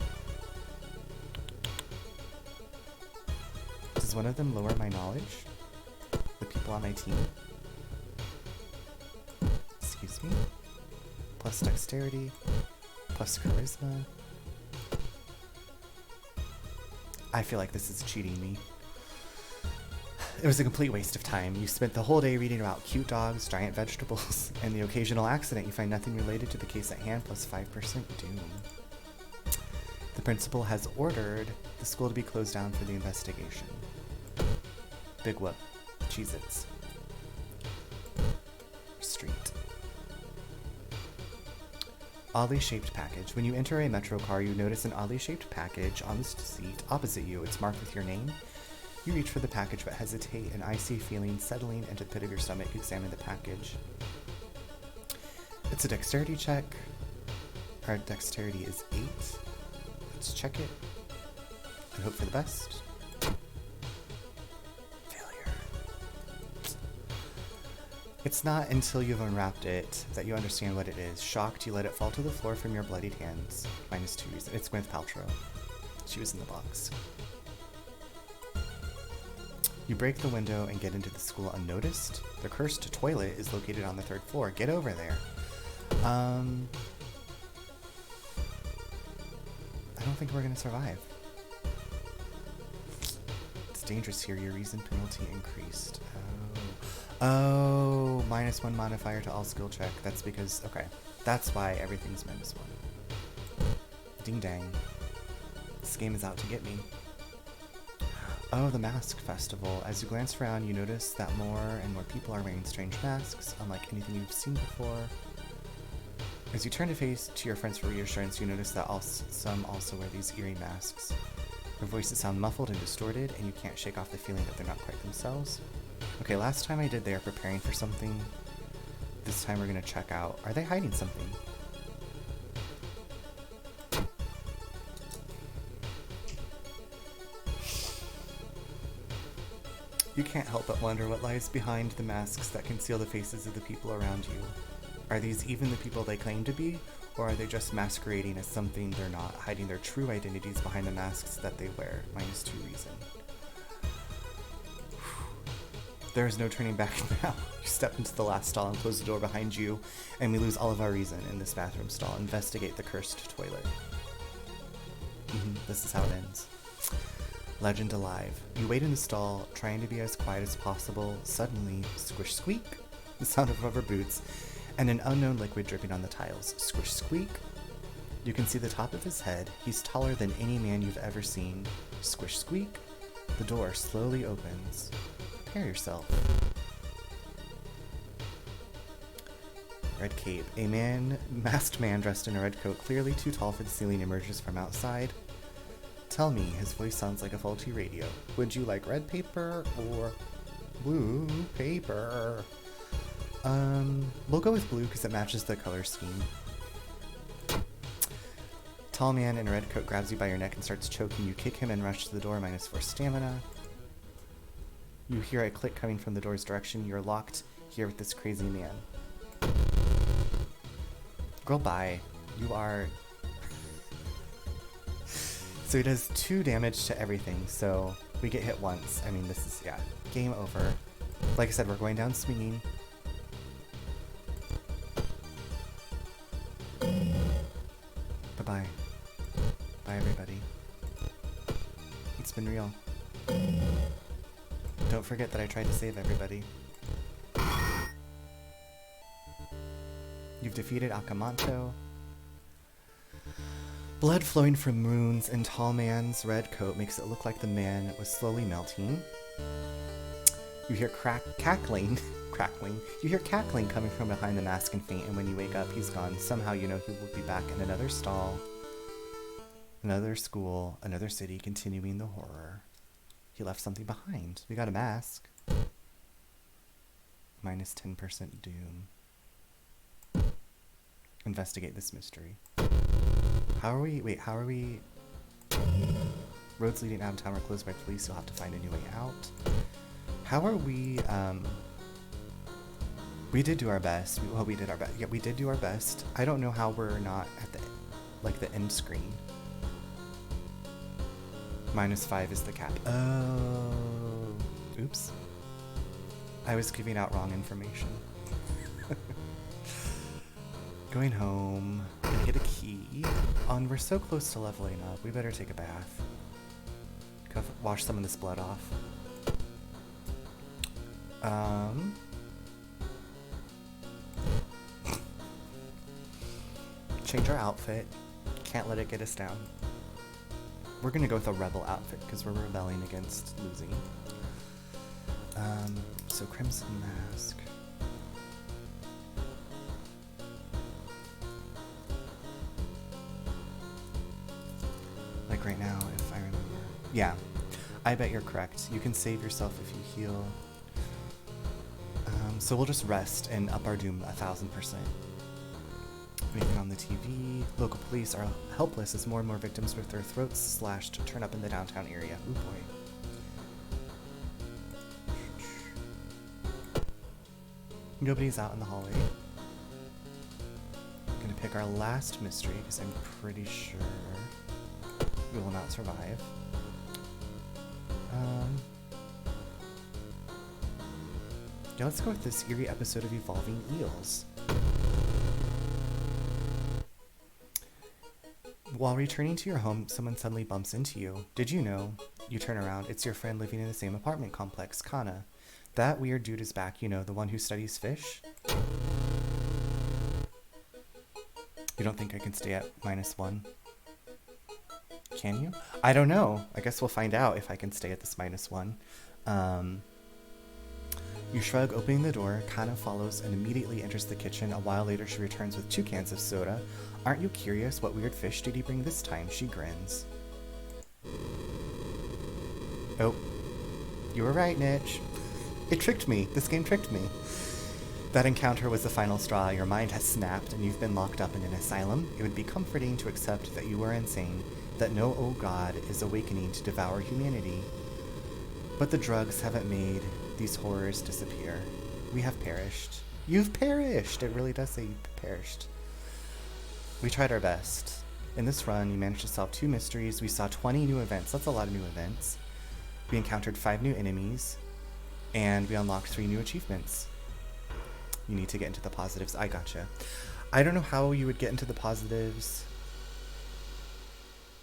Does one of them lower my knowledge? The people on my team? Excuse me? Plus dexterity, plus charisma. I feel like this is cheating me. It was a complete waste of time. You spent the whole day reading about cute dogs, giant vegetables, and the occasional accident. You find nothing related to the case at hand, plus 5% doom. The principal has ordered the school to be closed down for the investigation. Big whoop. Cheez-Its. Street. Oddly shaped package. When you enter a metro car, you notice an oddly shaped package on the seat opposite you. It's marked with your name. You reach for the package but hesitate, an icy feeling settling into the pit of your stomach. Examine the package. It's a dexterity check. Our dexterity is 8. Let's check it and hope for the best. Failure. It's not until you've unwrapped it that you understand what it is. Shocked, you let it fall to the floor from your bloodied hands. -2 reason. It's Gwyneth Paltrow. She was in the box. You break the window and get into the school unnoticed. The cursed toilet is located on the 3rd floor. Get over there. I don't think we're gonna survive. It's dangerous here. Your reason penalty increased. Oh, -1 modifier to all skill check. That's because, okay. That's why everything's -1. Ding dang. This game is out to get me. Oh, the Mask Festival. As you glance around, you notice that more and more people are wearing strange masks, unlike anything you've seen before. As you turn to face to your friends for reassurance, you notice that some also wear these eerie masks. Their voices sound muffled and distorted, and you can't shake off the feeling that they're not quite themselves. Okay, last time I did they are preparing for something. This time we're gonna check out. Are they hiding something? You can't help but wonder what lies behind the masks that conceal the faces of the people around you. Are these even the people they claim to be, or are they just masquerading as something they're not, hiding their true identities behind the masks that they wear? -2 reason. There is no turning back now. You step into the last stall and close the door behind you, and we lose all of our reason in this bathroom stall. Investigate the cursed toilet. This is how it ends. Legend alive. You wait in the stall, trying to be as quiet as possible. Suddenly, squish squeak, the sound of rubber boots, and an unknown liquid dripping on the tiles. Squish squeak. You can see the top of his head. He's taller than any man you've ever seen. Squish squeak. The door slowly opens. Prepare yourself. Red cape. A masked man dressed in a red coat, clearly too tall for the ceiling, emerges from outside. Tell me, his voice sounds like a faulty radio. Would you like red paper or blue paper? We'll go with blue because it matches the color scheme. Tall man in a red coat grabs you by your neck and starts choking. You kick him and rush to the door, -4 stamina. You hear a click coming from the door's direction. You're locked here with this crazy man. Girl, bye. You are... So he does 2 damage to everything, so we get hit once. I mean, this is, yeah, game over. Like I said, we're going down swinging. Bye-bye. Bye, everybody. It's been real. Don't forget that I tried to save everybody. You've defeated Akamanto. Blood flowing from wounds in Tall Man's red coat makes it look like the man was slowly melting. You hear cackling. You hear cackling coming from behind the mask and faint, and when you wake up, he's gone. Somehow you know he will be back in another stall, another school, another city, continuing the horror. He left something behind. We got a mask. Minus 10% doom. Investigate this mystery. How are we? Wait, how are we? Roads leading out of town are closed by police. You'll have to find a new way out. How are we? We did do our best. Well, we did our best. Yeah, we did do our best. I don't know how we're not at the end screen. -5 is the cap. Oh, oops. I was giving out wrong information. Going home. Gonna get a key. We're so close to leveling up. We better take a bath. Go wash some of this blood off. Change our outfit. Can't let it get us down. We're gonna go with a rebel outfit because we're rebelling against losing. So Crimson Mask. Like right now, if I remember. Yeah, I bet you're correct. You can save yourself if you heal. So we'll just rest and up our doom 1000%. Anything on the TV? Local police are helpless as more and more victims with their throats slashed turn up in the downtown area. Ooh boy. Nobody's out in the hallway. Gonna pick our last mystery because I'm pretty sure we will not survive. Yeah, let's go with this eerie episode of Evolving Eels. While returning to your home, someone suddenly bumps into you. Did you know? You turn around. It's your friend living in the same apartment complex, Kana. That weird dude is back, you know, the one who studies fish? You don't think I can stay at -1? Can you? I don't know. I guess we'll find out if I can stay at this -1. You shrug, opening the door. Kana follows and immediately enters the kitchen. A while later, she returns with 2 cans of soda. Aren't you curious? What weird fish did he bring this time? She grins. Oh, you were right, Nitch. It tricked me. This game tricked me. That encounter was the final straw. Your mind has snapped and you've been locked up in an asylum. It would be comforting to accept that you are insane, that no old god is awakening to devour humanity. But the drugs haven't made these horrors disappear. We have perished. You've perished! It really does say you've perished. We tried our best. In this run, you managed to solve 2 mysteries. We saw 20 new events. That's a lot of new events. We encountered 5 new enemies. And we unlocked 3 new achievements. You need to get into the positives. I gotcha. I don't know how you would get into the positives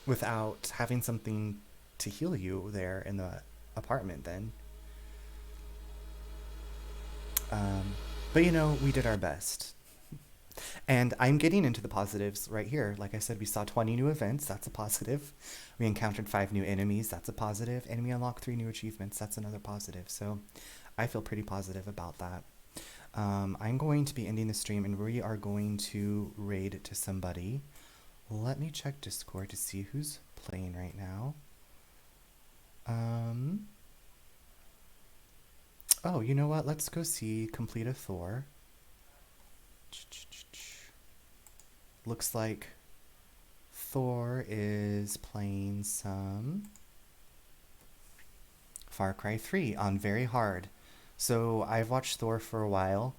without having something to heal you there in the apartment then. But you know, we did our best. And I'm getting into the positives right here. Like I said, we saw 20 new events. That's a positive. We encountered 5 new enemies. That's a positive. And we unlocked 3 new achievements. That's another positive. So I feel pretty positive about that. I'm going to be ending the stream and we are going to raid to somebody. Let me check Discord to see who's playing right now. Oh, you know what? Let's go see Complete a Thor. Looks like Thor is playing some Far Cry 3 on very hard. So I've watched Thor for a while.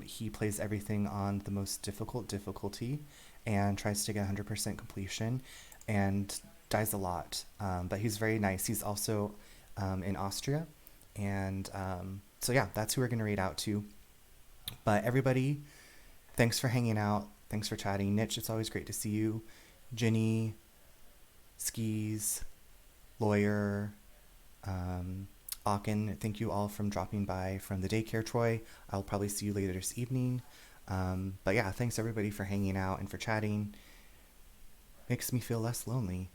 He plays everything on the most difficult difficulty and tries to get 100% completion and dies a lot. But he's very nice. He's also in Austria. And so yeah, that's who we're going to raid out to. But everybody, thanks for hanging out. Thanks for chatting. Nitch, it's always great to see you. Jenny, Skis, Lawyer, Aachen, thank you all from dropping by from the daycare, Troy. I'll probably see you later this evening. But yeah, thanks everybody for hanging out and for chatting. Makes me feel less lonely.